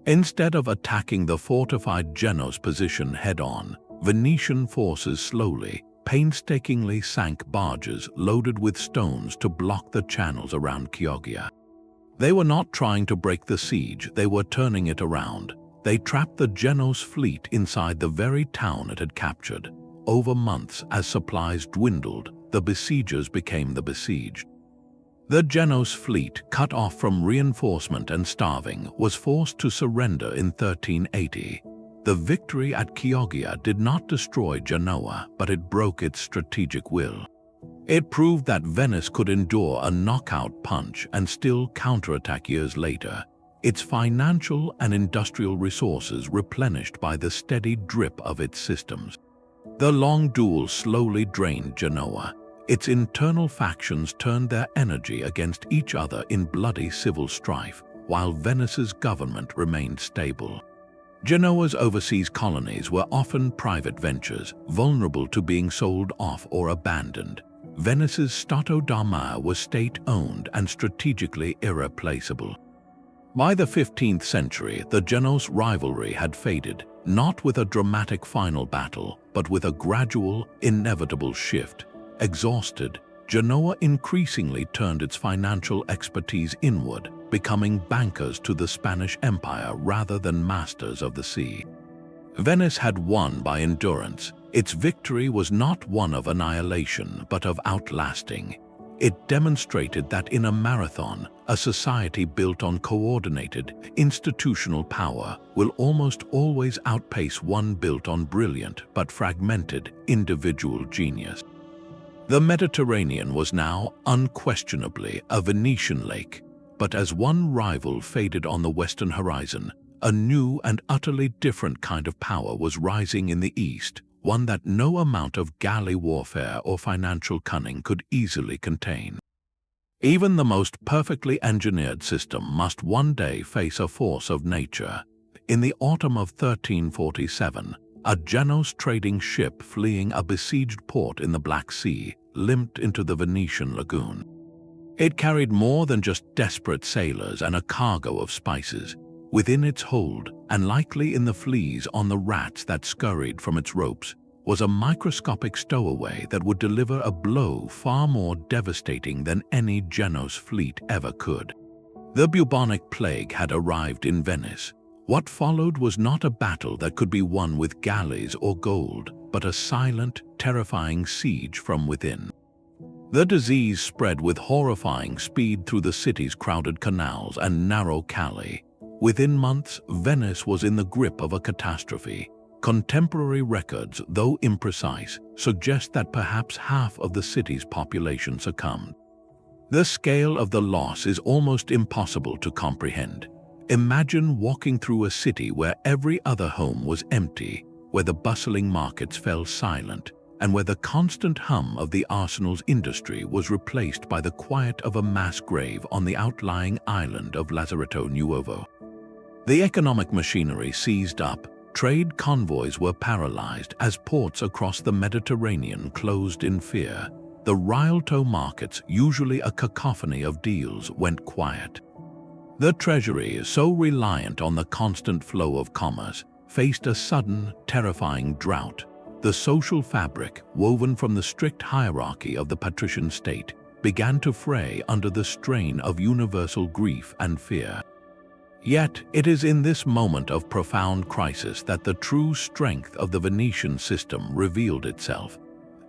Instead of attacking the fortified Genoese position head-on, Venetian forces slowly, painstakingly sank barges loaded with stones to block the channels around Chioggia. They were not trying to break the siege, they were turning it around. They trapped the Genoese fleet inside the very town it had captured. Over months, as supplies dwindled, the besiegers became the besieged. The Genoese fleet, cut off from reinforcement and starving, was forced to surrender in 1380. The victory at Chioggia did not destroy Genoa, but it broke its strategic will. It proved that Venice could endure a knockout punch and still counterattack years later, its financial and industrial resources replenished by the steady drip of its systems. The long duel slowly drained Genoa. Its internal factions turned their energy against each other in bloody civil strife, while Venice's government remained stable. Genoa's overseas colonies were often private ventures, vulnerable to being sold off or abandoned. Venice's Stato d'Armor was state-owned and strategically irreplaceable. By the 15th century, the Genoese rivalry had faded, not with a dramatic final battle, but with a gradual, inevitable shift. Exhausted, Genoa increasingly turned its financial expertise inward, becoming bankers to the Spanish Empire rather than masters of the sea. Venice had won by endurance. Its victory was not one of annihilation, but of outlasting. It demonstrated that in a marathon, a society built on coordinated, institutional power will almost always outpace one built on brilliant but fragmented individual genius. The Mediterranean was now unquestionably a Venetian lake, but as one rival faded on the western horizon, a new and utterly different kind of power was rising in the east, one that no amount of galley warfare or financial cunning could easily contain. Even the most perfectly engineered system must one day face a force of nature. In the autumn of 1347, a Genoese trading ship fleeing a besieged port in the Black Sea limped into the Venetian lagoon. It carried more than just desperate sailors and a cargo of spices. Within its hold, and likely in the fleas on the rats that scurried from its ropes, was a microscopic stowaway that would deliver a blow far more devastating than any Genoese fleet ever could. The bubonic plague had arrived in Venice. What followed was not a battle that could be won with galleys or gold, but a silent, terrifying siege from within. The disease spread with horrifying speed through the city's crowded canals and narrow calli. Within months, Venice was in the grip of a catastrophe. Contemporary records, though imprecise, suggest that perhaps half of the city's population succumbed. The scale of the loss is almost impossible to comprehend. Imagine walking through a city where every other home was empty, where the bustling markets fell silent, and where the constant hum of the arsenal's industry was replaced by the quiet of a mass grave on the outlying island of Lazaretto Nuovo. The economic machinery seized up, trade convoys were paralyzed as ports across the Mediterranean closed in fear. The Rialto markets, usually a cacophony of deals, went quiet. The treasury, so reliant on the constant flow of commerce, faced a sudden, terrifying drought. The social fabric, woven from the strict hierarchy of the patrician state, began to fray under the strain of universal grief and fear. Yet, it is in this moment of profound crisis that the true strength of the Venetian system revealed itself.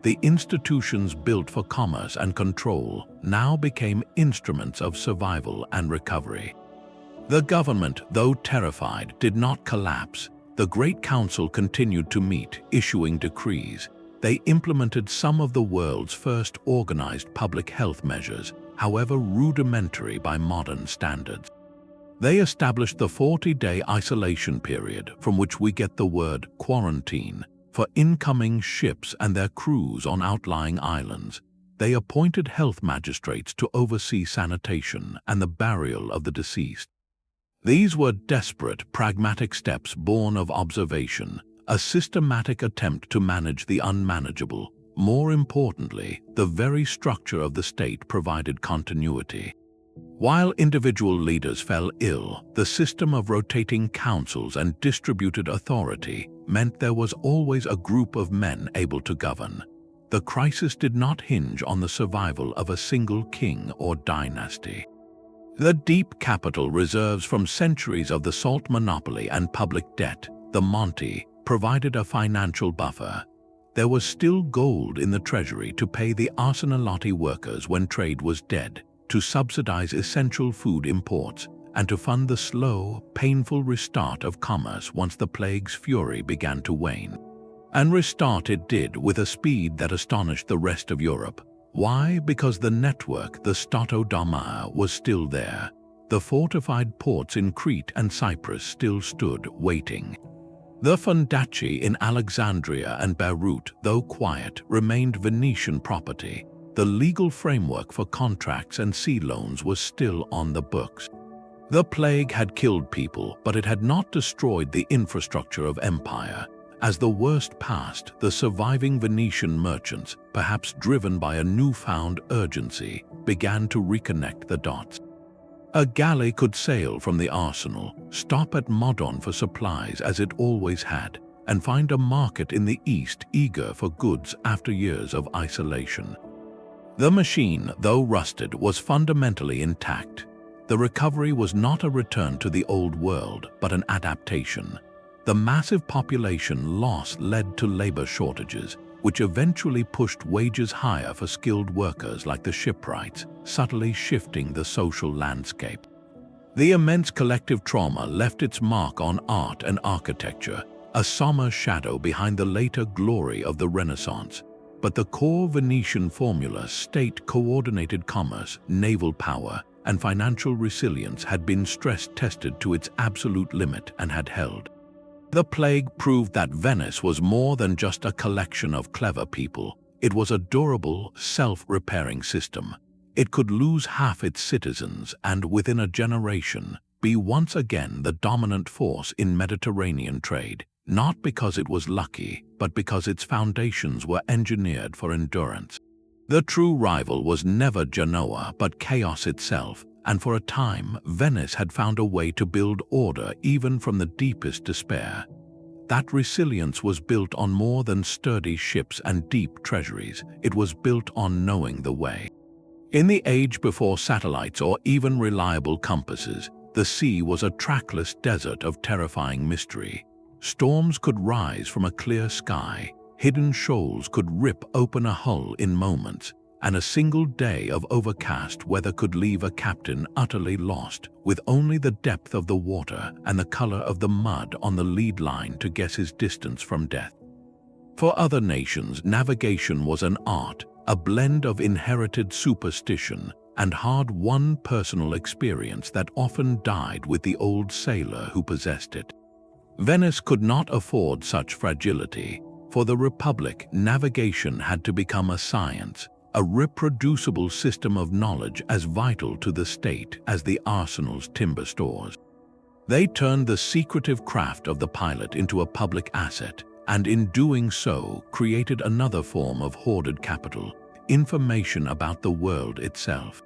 The institutions built for commerce and control now became instruments of survival and recovery. The government, though terrified, did not collapse. The Great Council continued to meet, issuing decrees. They implemented some of the world's first organized public health measures, however rudimentary by modern standards. They established the 40-day isolation period from which we get the word quarantine for incoming ships and their crews on outlying islands. They appointed health magistrates to oversee sanitation and the burial of the deceased. These were desperate, pragmatic steps born of observation, a systematic attempt to manage the unmanageable. More importantly, the very structure of the state provided continuity. While individual leaders fell ill, the system of rotating councils and distributed authority meant there was always a group of men able to govern. The crisis did not hinge on the survival of a single king or dynasty. The deep capital reserves from centuries of the salt monopoly and public debt, the Monte, provided a financial buffer. There was still gold in the treasury to pay the Arsenalotti workers when trade was dead, to subsidize essential food imports and to fund the slow, painful restart of commerce once the plague's fury began to wane. And restart it did with a speed that astonished the rest of Europe. Why? Because the network, the Stato d'Armor, was still there. The fortified ports in Crete and Cyprus still stood waiting. The Fondaci in Alexandria and Beirut, though quiet, remained Venetian property. The legal framework for contracts and sea loans was still on the books. The plague had killed people, but it had not destroyed the infrastructure of empire. As the worst passed, the surviving Venetian merchants, perhaps driven by a newfound urgency, began to reconnect the dots. A galley could sail from the arsenal, stop at Modon for supplies as it always had, and find a market in the east eager for goods after years of isolation. The machine, though rusted, was fundamentally intact. The recovery was not a return to the old world, but an adaptation. The massive population loss led to labor shortages, which eventually pushed wages higher for skilled workers like the shipwrights, subtly shifting the social landscape. The immense collective trauma left its mark on art and architecture, a somber shadow behind the later glory of the Renaissance. But the core Venetian formula, state-coordinated commerce, naval power, and financial resilience, had been stress-tested to its absolute limit and had held. The plague proved that Venice was more than just a collection of clever people. It was a durable, self-repairing system. It could lose half its citizens and, within a generation, be once again the dominant force in Mediterranean trade, not because it was lucky, but because its foundations were engineered for endurance. The true rival was never Genoa, but chaos itself, and for a time, Venice had found a way to build order even from the deepest despair. That resilience was built on more than sturdy ships and deep treasuries. It was built on knowing the way. In the age before satellites or even reliable compasses, the sea was a trackless desert of terrifying mystery. Storms could rise from a clear sky, hidden shoals could rip open a hull in moments, and a single day of overcast weather could leave a captain utterly lost, with only the depth of the water and the color of the mud on the lead line to guess his distance from death. For other nations, navigation was an art, a blend of inherited superstition and hard-won personal experience that often died with the old sailor who possessed it. Venice could not afford such fragility. For the Republic, navigation had to become a science, a reproducible system of knowledge as vital to the state as the arsenal's timber stores. They turned the secretive craft of the pilot into a public asset, and in doing so created another form of hoarded capital, information about the world itself.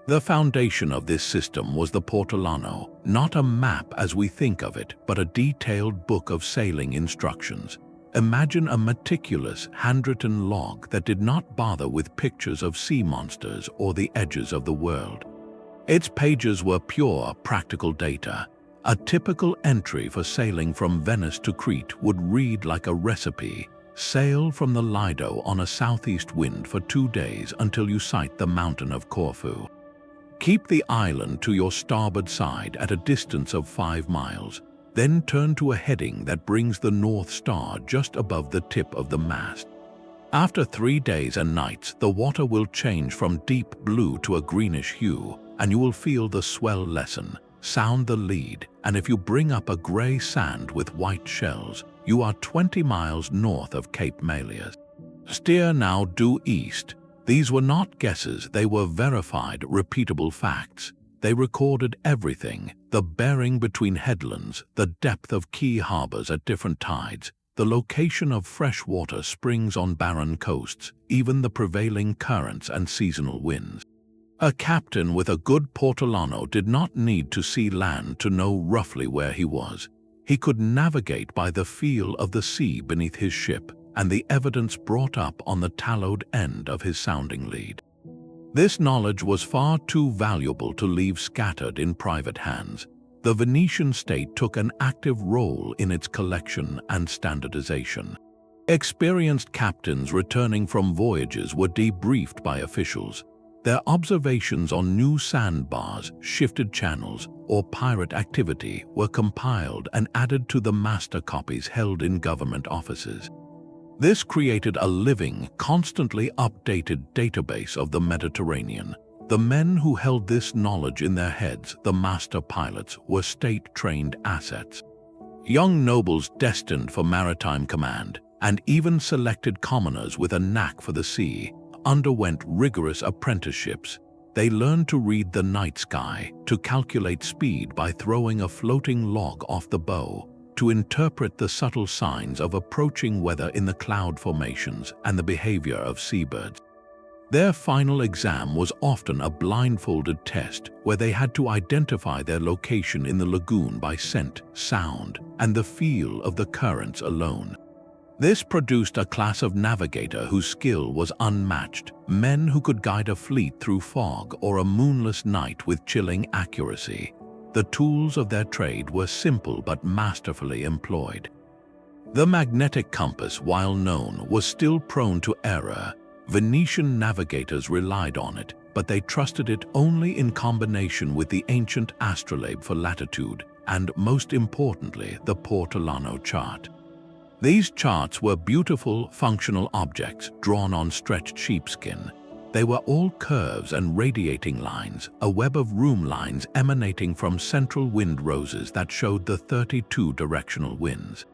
The foundation of this system was the Portolano, not a map as we think of it, but a detailed book of sailing instructions. Imagine a meticulous, handwritten log that did not bother with pictures of sea monsters or the edges of the world. Its pages were pure, practical data. A typical entry for sailing from Venice to Crete would read like a recipe. Sail from the Lido on a southeast wind for 2 days until you sight the mountain of Corfu. Keep the island to your starboard side at a distance of 5 miles. Then turn to a heading that brings the North Star just above the tip of the mast. After 3 days and nights, the water will change from deep blue to a greenish hue, and you will feel the swell lessen. Sound the lead, and if you bring up a gray sand with white shells, you are 20 miles north of Cape Malias. Steer now due east. These were not guesses, they were verified, repeatable facts. They recorded everything: the bearing between headlands, the depth of key harbors at different tides, the location of freshwater springs on barren coasts, even the prevailing currents and seasonal winds. A captain with a good Portolano did not need to see land to know roughly where he was. He could navigate by the feel of the sea beneath his ship and the evidence brought up on the tallowed end of his sounding lead. This knowledge was far too valuable to leave scattered in private hands. The Venetian state took an active role in its collection and standardization. Experienced captains returning from voyages were debriefed by officials. Their observations on new sandbars, shifted channels, or pirate activity were compiled and added to the master copies held in government offices. This created a living, constantly updated database of the Mediterranean. The men who held this knowledge in their heads, the master pilots, were state-trained assets. Young nobles destined for maritime command, and even selected commoners with a knack for the sea, underwent rigorous apprenticeships. They learned to read the night sky, to calculate speed by throwing a floating log off the bow, to interpret the subtle signs of approaching weather in the cloud formations and the behavior of seabirds. Their final exam was often a blindfolded test where they had to identify their location in the lagoon by scent, sound, and the feel of the currents alone. This produced a class of navigator whose skill was unmatched, men who could guide a fleet through fog or a moonless night with chilling accuracy. The tools of their trade were simple but masterfully employed. The magnetic compass, while known, was still prone to error. Venetian navigators relied on it, but they trusted it only in combination with the ancient astrolabe for latitude and, most importantly, the Portolano chart. These charts were beautiful, functional objects drawn on stretched sheepskin. They were all curves and radiating lines, a web of room lines emanating from central wind roses that showed the 32 directional winds.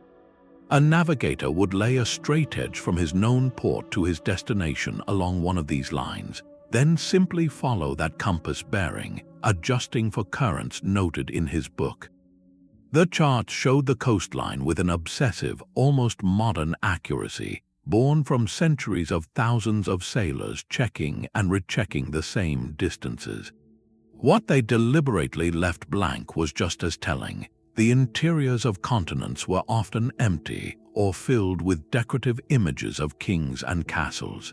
A navigator would lay a straight edge from his known port to his destination along one of these lines, then simply follow that compass bearing, adjusting for currents noted in his book. The chart showed the coastline with an obsessive, almost modern accuracy, born from centuries of thousands of sailors checking and rechecking the same distances. What they deliberately left blank was just as telling. The interiors of continents were often empty or filled with decorative images of kings and castles.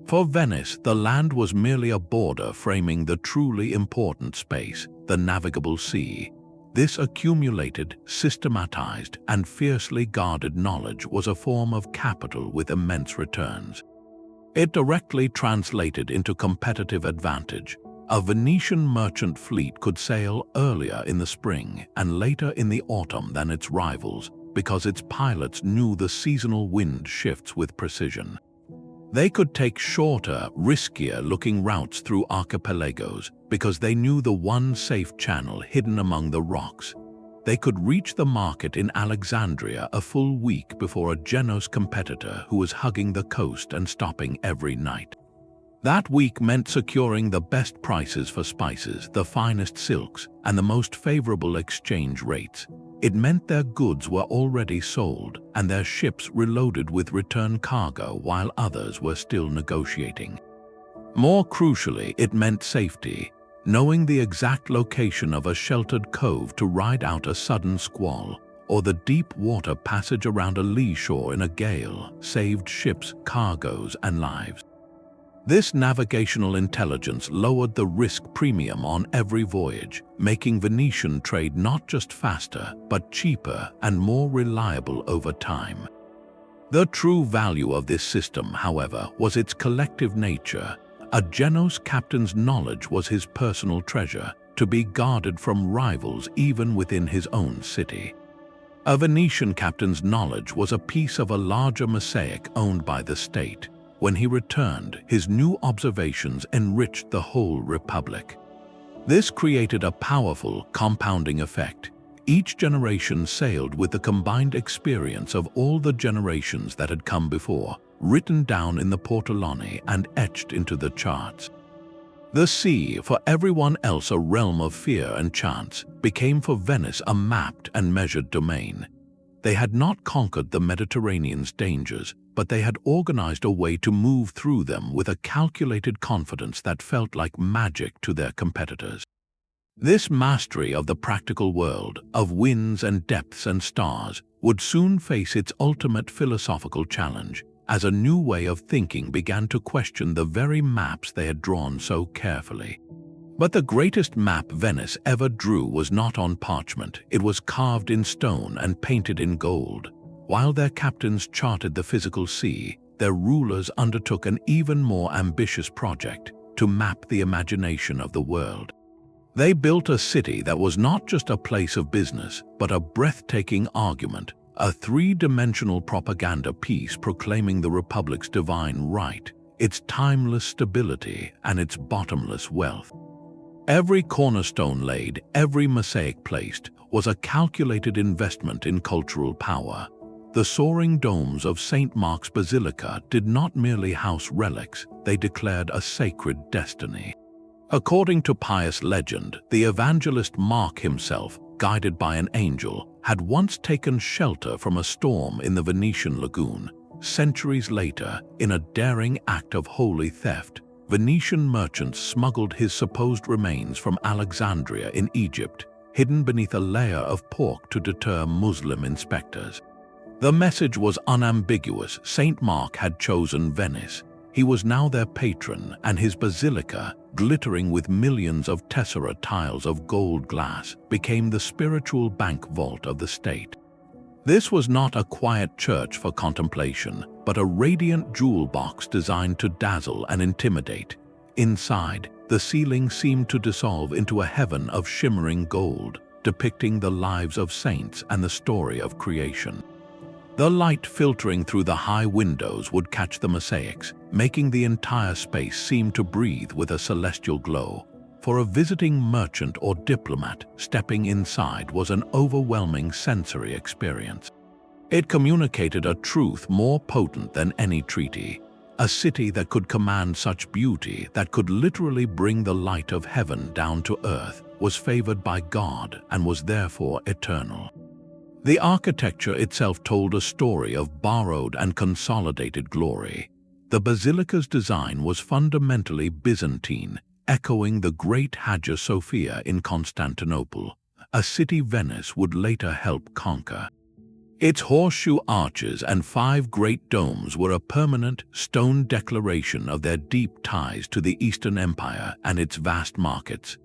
For Venice, the land was merely a border framing the truly important space, the navigable sea. This accumulated, systematized, and fiercely guarded knowledge was a form of capital with immense returns. It directly translated into competitive advantage. A Venetian merchant fleet could sail earlier in the spring and later in the autumn than its rivals because its pilots knew the seasonal wind shifts with precision. They could take shorter, riskier-looking routes through archipelagos because they knew the one safe channel hidden among the rocks. They could reach the market in Alexandria a full week before a Genoese competitor who was hugging the coast and stopping every night. That week meant securing the best prices for spices, the finest silks, and the most favorable exchange rates. It meant their goods were already sold and their ships reloaded with return cargo while others were still negotiating. More crucially, it meant safety. Knowing the exact location of a sheltered cove to ride out a sudden squall, or the deep water passage around a lee shore in a gale, saved ships, cargoes, and lives. This navigational intelligence lowered the risk premium on every voyage, making Venetian trade not just faster, but cheaper and more reliable over time. The true value of this system, however, was its collective nature. A Genoese captain's knowledge was his personal treasure, to be guarded from rivals even within his own city. A Venetian captain's knowledge was a piece of a larger mosaic owned by the state. When he returned, his new observations enriched the whole republic. This created a powerful, compounding effect. Each generation sailed with the combined experience of all the generations that had come before, written down in the Portolani and etched into the charts. The sea, for everyone else a realm of fear and chance, became for Venice a mapped and measured domain. They had not conquered the Mediterranean's dangers, but they had organized a way to move through them with a calculated confidence that felt like magic to their competitors. This mastery of the practical world, of winds and depths and stars, would soon face its ultimate philosophical challenge, as a new way of thinking began to question the very maps they had drawn so carefully. But the greatest map Venice ever drew was not on parchment, it was carved in stone and painted in gold. While their captains charted the physical sea, their rulers undertook an even more ambitious project, to map the imagination of the world. They built a city that was not just a place of business, but a breathtaking argument, a three-dimensional propaganda piece proclaiming the Republic's divine right, its timeless stability, and its bottomless wealth. Every cornerstone laid, every mosaic placed, was a calculated investment in cultural power. The soaring domes of St. Mark's Basilica did not merely house relics, they declared a sacred destiny. According to pious legend, the evangelist Mark himself, guided by an angel, had once taken shelter from a storm in the Venetian Lagoon. Centuries later, in a daring act of holy theft, Venetian merchants smuggled his supposed remains from Alexandria in Egypt, hidden beneath a layer of pork to deter Muslim inspectors. The message was unambiguous. St. Mark had chosen Venice. He was now their patron, and his basilica, glittering with millions of tessera tiles of gold glass, became the spiritual bank vault of the state. This was not a quiet church for contemplation, but a radiant jewel box designed to dazzle and intimidate. Inside, the ceiling seemed to dissolve into a heaven of shimmering gold, depicting the lives of saints and the story of creation. The light filtering through the high windows would catch the mosaics, making the entire space seem to breathe with a celestial glow. For a visiting merchant or diplomat, stepping inside was an overwhelming sensory experience. It communicated a truth more potent than any treaty. A city that could command such beauty, that could literally bring the light of heaven down to earth, was favored by God and was therefore eternal. The architecture itself told a story of borrowed and consolidated glory. The basilica's design was fundamentally Byzantine, echoing the great Hagia Sophia in Constantinople, a city Venice would later help conquer. Its horseshoe arches and 5 great domes were a permanent stone declaration of their deep ties to the Eastern Empire and its vast markets.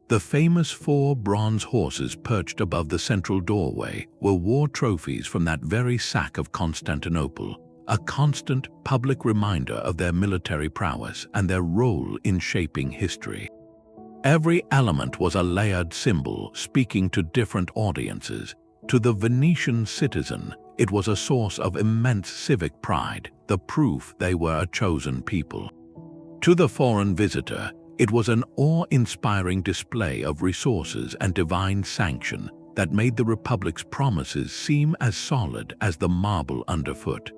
The famous 4 bronze horses perched above the central doorway were war trophies from that very sack of Constantinople, a constant public reminder of their military prowess and their role in shaping history. Every element was a layered symbol speaking to different audiences. To the Venetian citizen, it was a source of immense civic pride, the proof they were a chosen people. To the foreign visitor, it was an awe-inspiring display of resources and divine sanction that made the Republic's promises seem as solid as the marble underfoot.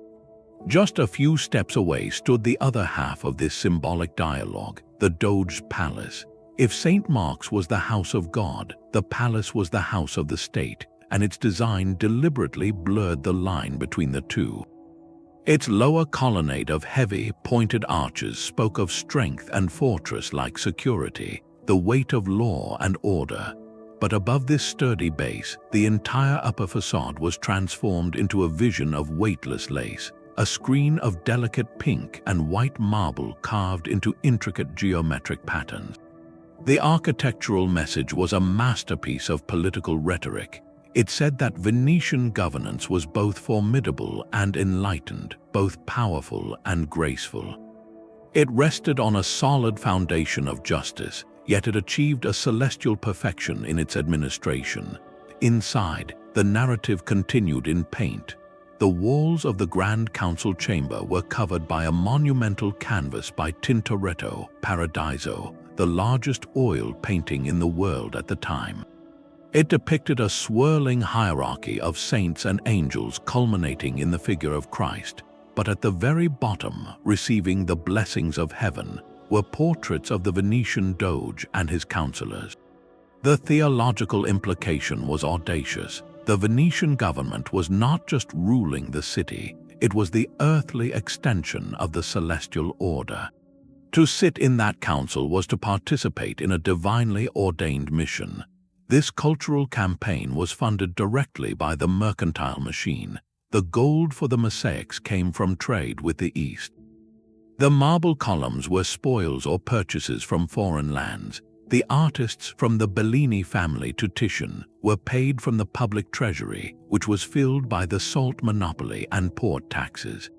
Just a few steps away stood the other half of this symbolic dialogue, the Doge's palace. If St. Mark's was the house of God, the palace was the house of the state, and its design deliberately blurred the line between the two. Its lower colonnade of heavy, pointed arches spoke of strength and fortress-like security, the weight of law and order. But above this sturdy base, the entire upper facade was transformed into a vision of weightless lace, a screen of delicate pink and white marble carved into intricate geometric patterns. The architectural message was a masterpiece of political rhetoric. It said that Venetian governance was both formidable and enlightened, both powerful and graceful. It rested on a solid foundation of justice, yet it achieved a celestial perfection in its administration. Inside, the narrative continued in paint. The walls of the Grand Council chamber were covered by a monumental canvas by Tintoretto Paradiso, the largest oil painting in the world at the time. It depicted a swirling hierarchy of saints and angels culminating in the figure of Christ, but at the very bottom, receiving the blessings of heaven, were portraits of the Venetian Doge and his counselors. The theological implication was audacious. The Venetian government was not just ruling the city, it was the earthly extension of the celestial order. To sit in that council was to participate in a divinely ordained mission. This cultural campaign was funded directly by the mercantile machine. The gold for the mosaics came from trade with the East. The marble columns were spoils or purchases from foreign lands. The artists from the Bellini family to Titian were paid from the public treasury, which was filled by the salt monopoly and port taxes.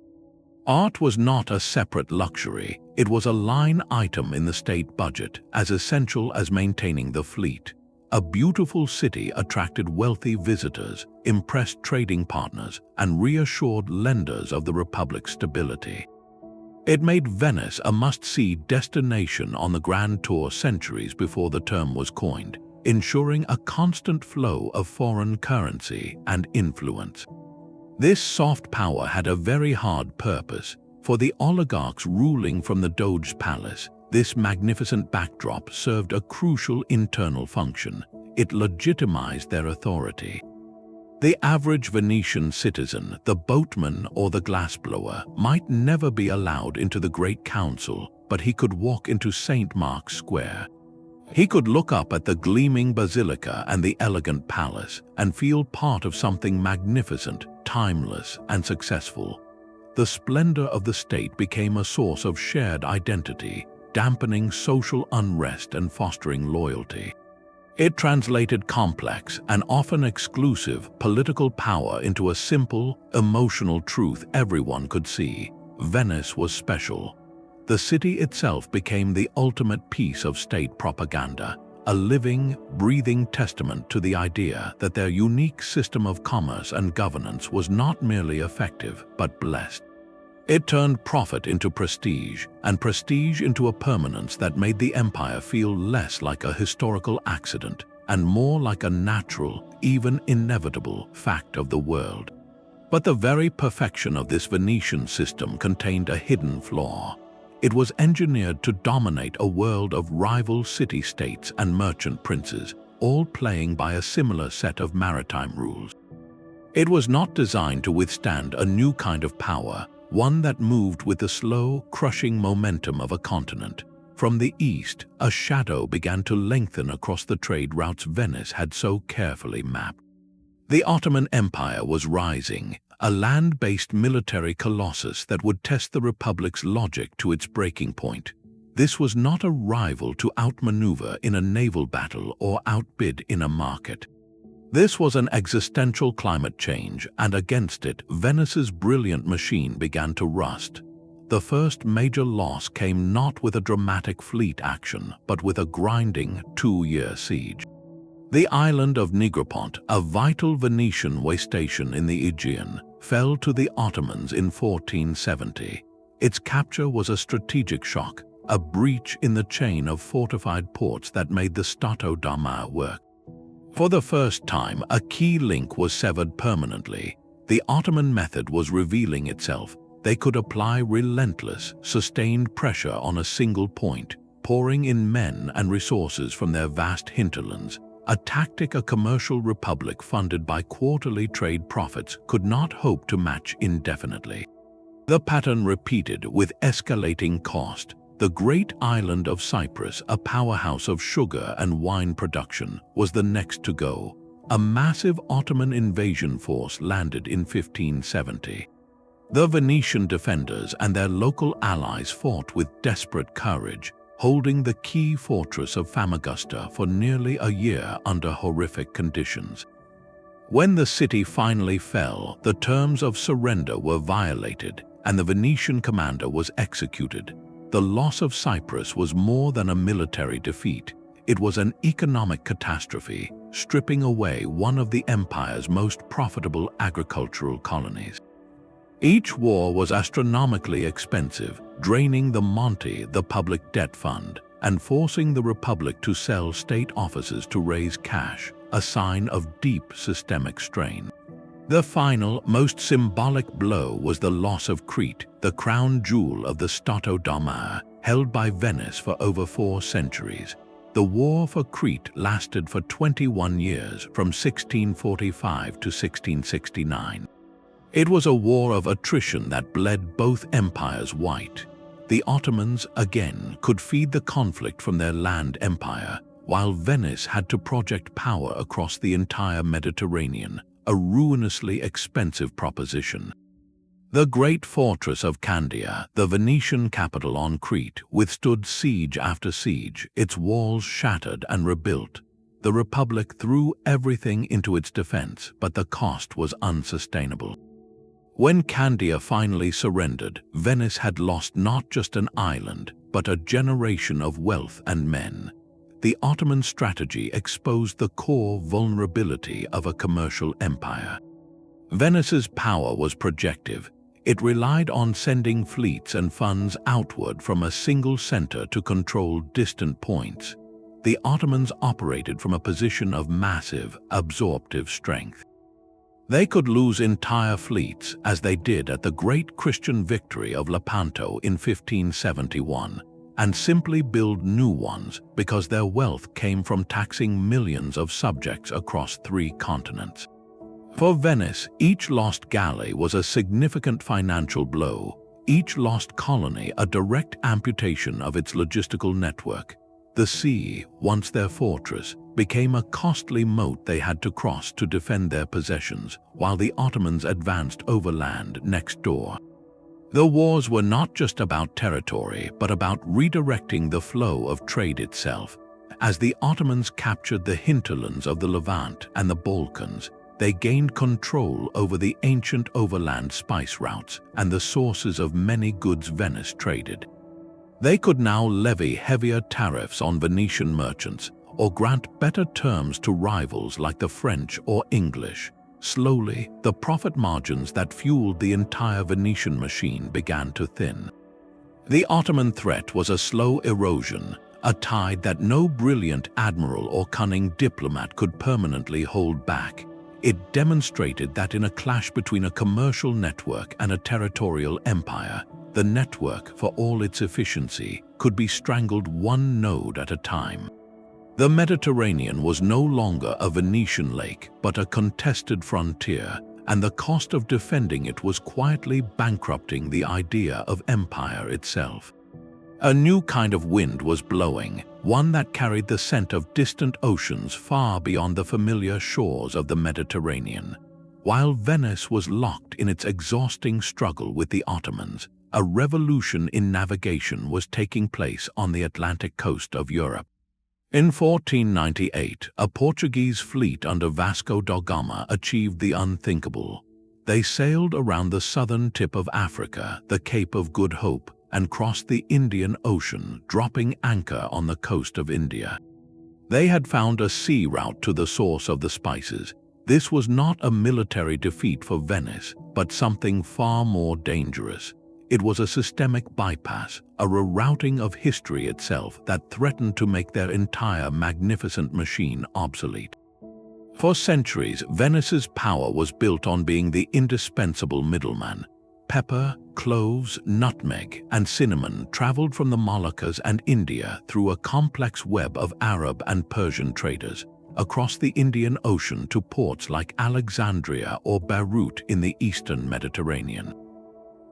Art was not a separate luxury, It was a line item in the state budget, as essential as maintaining the fleet. A beautiful city attracted wealthy visitors, impressed trading partners, and reassured lenders of the Republic's stability. It made Venice a must-see destination on the Grand Tour centuries before the term was coined, ensuring a constant flow of foreign currency and influence. This soft power had a very hard purpose. For the oligarchs ruling from the Doge's palace, this magnificent backdrop served a crucial internal function. It legitimized their authority. The average Venetian citizen, the boatman or the glassblower, might never be allowed into the Great Council, but he could walk into St. Mark's Square. He could look up at the gleaming basilica and the elegant palace and feel part of something magnificent, timeless, and successful. The splendor of the state became a source of shared identity, dampening social unrest and fostering loyalty. It translated complex and often exclusive political power into a simple, emotional truth everyone could see. Venice was special. The city itself became the ultimate piece of state propaganda, a living, breathing testament to the idea that their unique system of commerce and governance was not merely effective, but blessed. It turned profit into prestige, and prestige into a permanence that made the empire feel less like a historical accident and more like a natural, even inevitable, fact of the world. But the very perfection of this Venetian system contained a hidden flaw. It was engineered to dominate a world of rival city-states and merchant princes, all playing by a similar set of maritime rules. It was not designed to withstand a new kind of power, one that moved with the slow, crushing momentum of a continent. From the east, a shadow began to lengthen across the trade routes Venice had so carefully mapped. The Ottoman Empire was rising, a land-based military colossus that would test the Republic's logic to its breaking point. This was not a rival to outmaneuver in a naval battle or outbid in a market. This was an existential climate change, and against it, Venice's brilliant machine began to rust. The first major loss came not with a dramatic fleet action, but with a grinding two-year siege. The island of Negropont, a vital Venetian way station in the Aegean, fell to the Ottomans in 1470. Its capture was a strategic shock, a breach in the chain of fortified ports that made the Stato work. For the first time, a key link was severed permanently. The Ottoman method was revealing itself. They could apply relentless, sustained pressure on a single point, pouring in men and resources from their vast hinterlands, a tactic a commercial republic funded by quarterly trade profits could not hope to match indefinitely. The pattern repeated with escalating cost. The great island of Cyprus, a powerhouse of sugar and wine production, was the next to go. A massive Ottoman invasion force landed in 1570. The Venetian defenders and their local allies fought with desperate courage, holding the key fortress of Famagusta for nearly a year under horrific conditions. When the city finally fell, the terms of surrender were violated, and the Venetian commander was executed. The loss of Cyprus was more than a military defeat. It was an economic catastrophe, stripping away one of the empire's most profitable agricultural colonies. Each war was astronomically expensive, draining the Monte, the public debt fund, and forcing the Republic to sell state offices to raise cash, a sign of deep systemic strain. The final, most symbolic blow was the loss of Crete, the crown jewel of the Stato held by Venice for over 4 centuries. The war for Crete lasted for 21 years, from 1645 to 1669. It was a war of attrition that bled both empires white. The Ottomans, again, could feed the conflict from their land empire, while Venice had to project power across the entire Mediterranean, a ruinously expensive proposition. The great fortress of Candia, the Venetian capital on Crete, withstood siege after siege, its walls shattered and rebuilt. The Republic threw everything into its defense, but the cost was unsustainable. When Candia finally surrendered, Venice had lost not just an island, but a generation of wealth and men. The Ottoman strategy exposed the core vulnerability of a commercial empire. Venice's power was projective. It relied on sending fleets and funds outward from a single center to control distant points. The Ottomans operated from a position of massive, absorptive strength. They could lose entire fleets, as they did at the great Christian victory of Lepanto in 1571, and simply build new ones because their wealth came from taxing millions of subjects across 3 continents. For Venice, each lost galley was a significant financial blow, each lost colony a direct amputation of its logistical network. The sea, once their fortress, became a costly moat they had to cross to defend their possessions, while the Ottomans advanced overland next door. The wars were not just about territory, but about redirecting the flow of trade itself. As the Ottomans captured the hinterlands of the Levant and the Balkans, they gained control over the ancient overland spice routes and the sources of many goods Venice traded. They could now levy heavier tariffs on Venetian merchants or grant better terms to rivals like the French or English. Slowly, the profit margins that fueled the entire Venetian machine began to thin. The Ottoman threat was a slow erosion, a tide that no brilliant admiral or cunning diplomat could permanently hold back. It demonstrated that in a clash between a commercial network and a territorial empire, the network, for all its efficiency, could be strangled one node at a time. The Mediterranean was no longer a Venetian lake, but a contested frontier, and the cost of defending it was quietly bankrupting the idea of empire itself. A new kind of wind was blowing, one that carried the scent of distant oceans far beyond the familiar shores of the Mediterranean. While Venice was locked in its exhausting struggle with the Ottomans, a revolution in navigation was taking place on the Atlantic coast of Europe. In 1498, a Portuguese fleet under Vasco da Gama achieved the unthinkable. They sailed around the southern tip of Africa, the Cape of Good Hope, and crossed the Indian Ocean, dropping anchor on the coast of India. They had found a sea route to the source of the spices. This was not a military defeat for Venice, but something far more dangerous. It was a systemic bypass, a rerouting of history itself that threatened to make their entire magnificent machine obsolete. For centuries, Venice's power was built on being the indispensable middleman. Pepper, cloves, nutmeg, and cinnamon traveled from the Moluccas and India through a complex web of Arab and Persian traders, across the Indian Ocean to ports like Alexandria or Beirut in the eastern Mediterranean.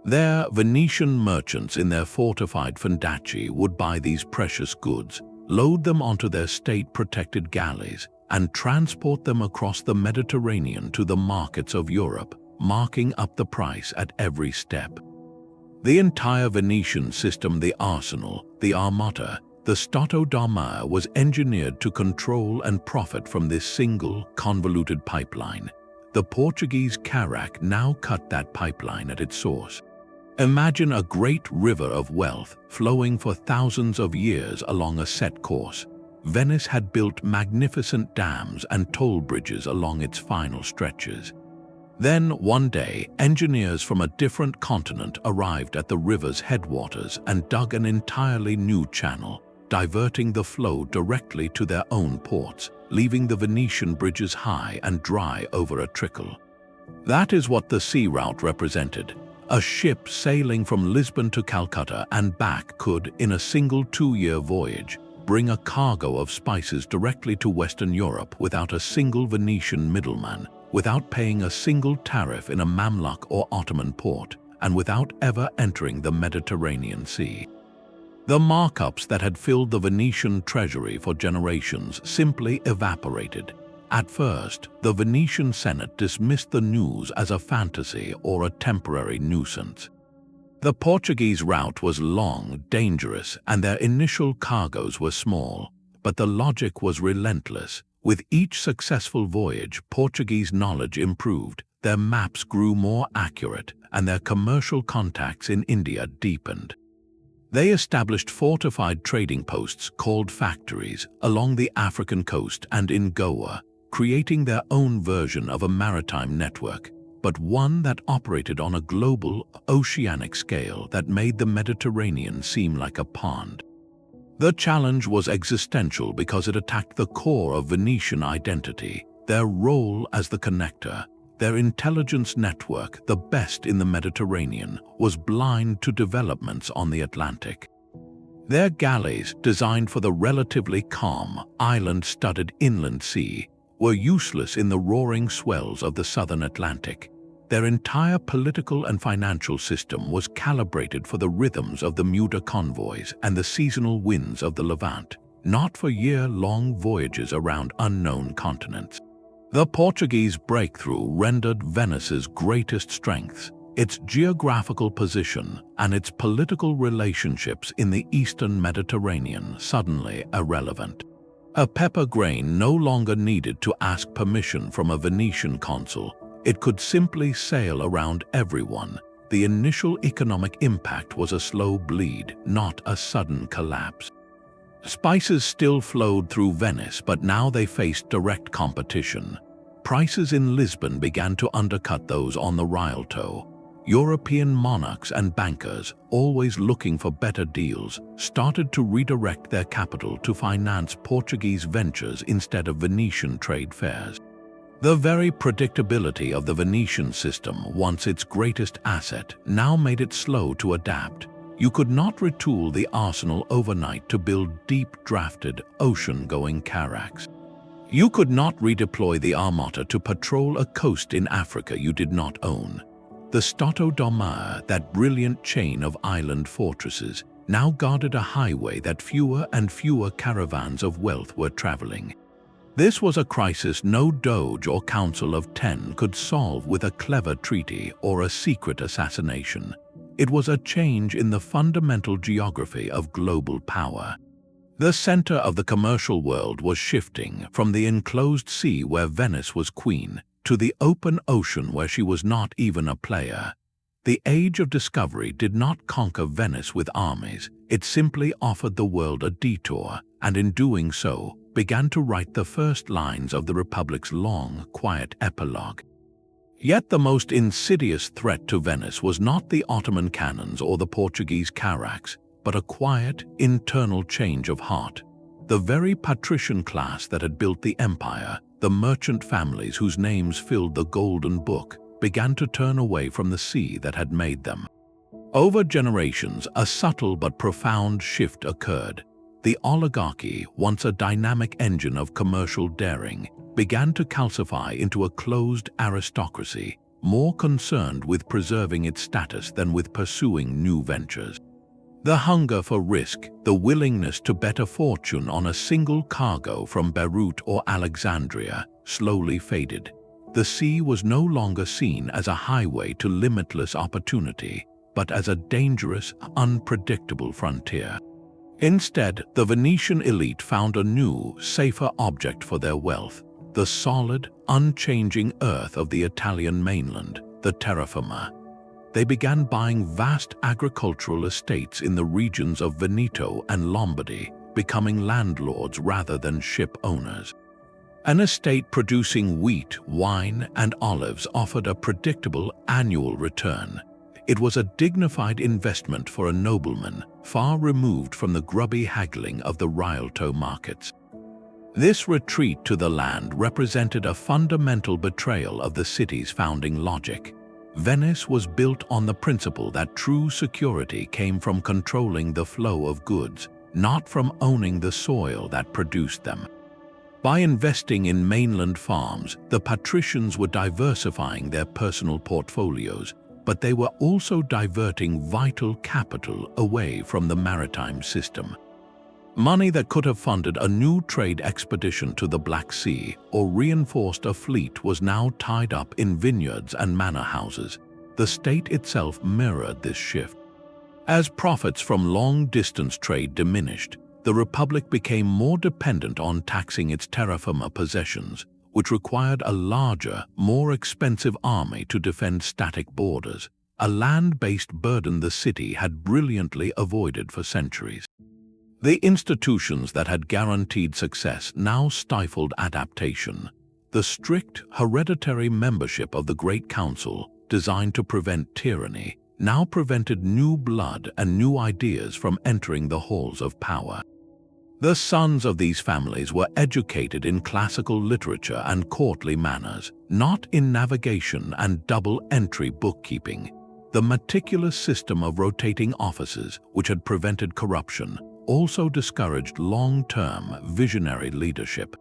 There, Venetian merchants in their fortified fondacci would buy these precious goods, load them onto their state-protected galleys, and transport them across the Mediterranean to the markets of Europe, marking up the price at every step. The entire Venetian system, the arsenal, the armata, the Stato d'Armor, was engineered to control and profit from this single, convoluted pipeline. The Portuguese carack now cut that pipeline at its source. Imagine a great river of wealth flowing for thousands of years along a set course. Venice had built magnificent dams and toll bridges along its final stretches. Then, one day, engineers from a different continent arrived at the river's headwaters and dug an entirely new channel, diverting the flow directly to their own ports, leaving the Venetian bridges high and dry over a trickle. That is what the sea route represented. A ship sailing from Lisbon to Calcutta and back could, in a single 2-year voyage, bring a cargo of spices directly to Western Europe without a single Venetian middleman, without paying a single tariff in a Mamluk or Ottoman port, and without ever entering the Mediterranean Sea. The markups that had filled the Venetian treasury for generations simply evaporated. At first, the Venetian Senate dismissed the news as a fantasy or a temporary nuisance. The Portuguese route was long, dangerous, and their initial cargoes were small, but the logic was relentless. With each successful voyage, Portuguese knowledge improved, their maps grew more accurate and their commercial contacts in India deepened. They established fortified trading posts called factories along the African coast and in Goa, creating their own version of a maritime network, but one that operated on a global, oceanic scale that made the Mediterranean seem like a pond. The challenge was existential because it attacked the core of Venetian identity, their role as the connector. Their intelligence network, the best in the Mediterranean, was blind to developments on the Atlantic. Their galleys, designed for the relatively calm, island-studded inland sea, were useless in the roaring swells of the southern Atlantic. Their entire political and financial system was calibrated for the rhythms of the Muda convoys and the seasonal winds of the Levant, not for year-long voyages around unknown continents. The Portuguese breakthrough rendered Venice's greatest strengths, its geographical position and its political relationships in the eastern Mediterranean, suddenly irrelevant. A pepper grain no longer needed to ask permission from a Venetian consul. It could simply sail around everyone. The initial economic impact was a slow bleed, not a sudden collapse. Spices still flowed through Venice, but now they faced direct competition. Prices in Lisbon began to undercut those on the Rialto. European monarchs and bankers, always looking for better deals, started to redirect their capital to finance Portuguese ventures instead of Venetian trade fairs. The very predictability of the Venetian system, once its greatest asset, now made it slow to adapt. You could not retool the arsenal overnight to build deep-drafted, ocean-going carracks. You could not redeploy the armata to patrol a coast in Africa you did not own. The Stato d'Omar, that brilliant chain of island fortresses, now guarded a highway that fewer and fewer caravans of wealth were traveling. This was a crisis no Doge or Council of 10 could solve with a clever treaty or a secret assassination. It was a change in the fundamental geography of global power. The center of the commercial world was shifting from the enclosed sea where Venice was queen to the open ocean where she was not even a player. The age of discovery did not conquer Venice with armies. It simply offered the world a detour, and in doing so, began to write the first lines of the Republic's long, quiet epilogue. Yet the most insidious threat to Venice was not the Ottoman cannons or the Portuguese carracks, but a quiet, internal change of heart. The very patrician class that had built the empire, the merchant families whose names filled the Golden Book, began to turn away from the sea that had made them. Over generations, a subtle but profound shift occurred. The oligarchy, once a dynamic engine of commercial daring, began to calcify into a closed aristocracy, more concerned with preserving its status than with pursuing new ventures. The hunger for risk, the willingness to bet a fortune on a single cargo from Beirut or Alexandria, slowly faded. The sea was no longer seen as a highway to limitless opportunity, but as a dangerous, unpredictable frontier. Instead, the Venetian elite found a new, safer object for their wealth: the solid, unchanging earth of the Italian mainland, the terra firma. They began buying vast agricultural estates in the regions of Veneto and Lombardy, becoming landlords rather than ship owners. An estate producing wheat, wine, and olives offered a predictable annual return. It was a dignified investment for a nobleman, far removed from the grubby haggling of the Rialto markets. This retreat to the land represented a fundamental betrayal of the city's founding logic. Venice was built on the principle that true security came from controlling the flow of goods, not from owning the soil that produced them. By investing in mainland farms, the patricians were diversifying their personal portfolios, but they were also diverting vital capital away from the maritime system. Money that could have funded a new trade expedition to the Black Sea or reinforced a fleet was now tied up in vineyards and manor houses. The state itself mirrored this shift. As profits from long-distance trade diminished, the Republic became more dependent on taxing its terra firma possessions, which required a larger, more expensive army to defend static borders, a land-based burden the city had brilliantly avoided for centuries. The institutions that had guaranteed success now stifled adaptation. The strict, hereditary membership of the Great Council, designed to prevent tyranny, now prevented new blood and new ideas from entering the halls of power. The sons of these families were educated in classical literature and courtly manners, not in navigation and double-entry bookkeeping. The meticulous system of rotating offices, which had prevented corruption, also discouraged long-term, visionary leadership.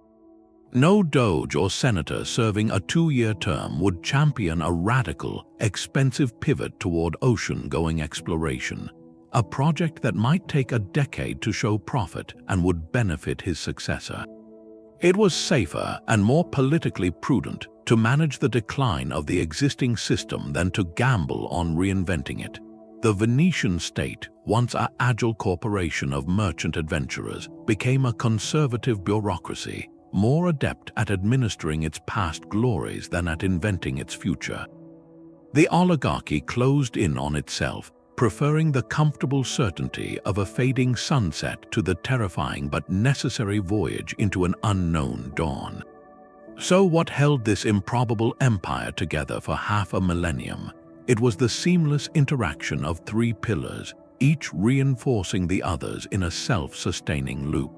No Doge or senator serving a 2-year term would champion a radical, expensive pivot toward ocean-going exploration, a project that might take a decade to show profit and would benefit his successor. It was safer and more politically prudent to manage the decline of the existing system than to gamble on reinventing it. The Venetian state, once an agile corporation of merchant adventurers, became a conservative bureaucracy, more adept at administering its past glories than at inventing its future. The oligarchy closed in on itself, preferring the comfortable certainty of a fading sunset to the terrifying but necessary voyage into an unknown dawn. So what held this improbable empire together for half a millennium? It was the seamless interaction of 3 pillars, each reinforcing the others in a self-sustaining loop.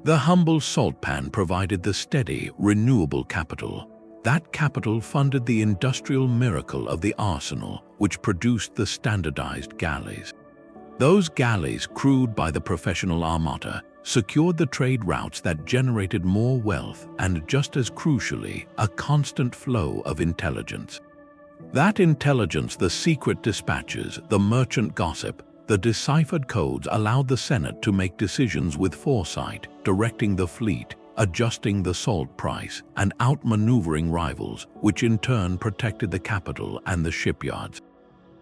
The humble salt pan provided the steady, renewable capital. That capital funded the industrial miracle of the arsenal, which produced the standardized galleys. Those galleys, crewed by the professional armada, secured the trade routes that generated more wealth and, just as crucially, a constant flow of intelligence. That intelligence, the secret dispatches, the merchant gossip, the deciphered codes allowed the Senate to make decisions with foresight, directing the fleet, adjusting the salt price, and outmaneuvering rivals, which in turn protected the capital and the shipyards.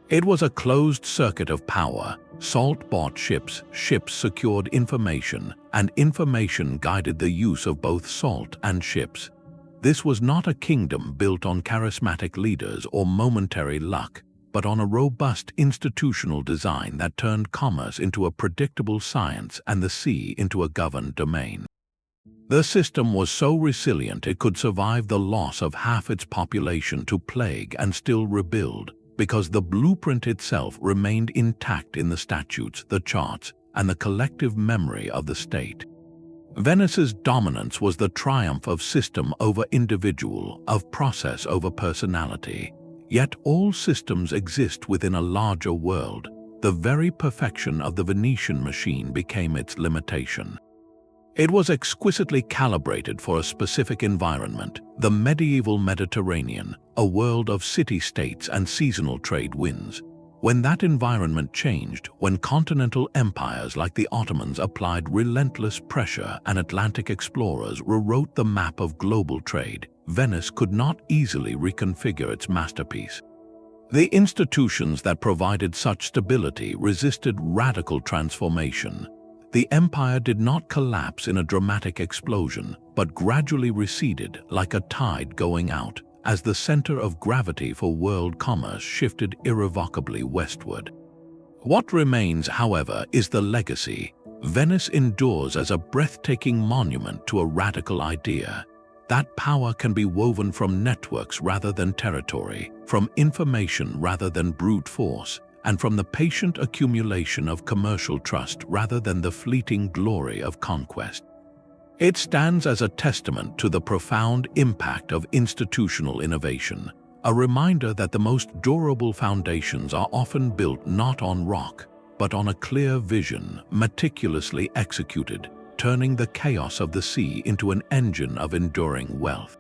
It was a closed circuit of power. Salt bought ships, ships secured information, and information guided the use of both salt and ships. This was not a kingdom built on charismatic leaders or momentary luck, but on a robust institutional design that turned commerce into a predictable science and the sea into a governed domain. The system was so resilient it could survive the loss of half its population to plague and still rebuild, because the blueprint itself remained intact in the statutes, the charts, and the collective memory of the state. Venice's dominance was the triumph of system over individual, of process over personality. Yet all systems exist within a larger world. The very perfection of the Venetian machine became its limitation. It was exquisitely calibrated for a specific environment, the medieval Mediterranean, a world of city-states and seasonal trade winds. When that environment changed, when continental empires like the Ottomans applied relentless pressure and Atlantic explorers rewrote the map of global trade, Venice could not easily reconfigure its masterpiece. The institutions that provided such stability resisted radical transformation. The empire did not collapse in a dramatic explosion, but gradually receded like a tide going out, as the center of gravity for world commerce shifted irrevocably westward. What remains, however, is the legacy. Venice endures as a breathtaking monument to a radical idea. That power can be woven from networks rather than territory, from information rather than brute force, and from the patient accumulation of commercial trust rather than the fleeting glory of conquest. It stands as a testament to the profound impact of institutional innovation, a reminder that the most durable foundations are often built not on rock, but on a clear vision, meticulously executed, turning the chaos of the sea into an engine of enduring wealth.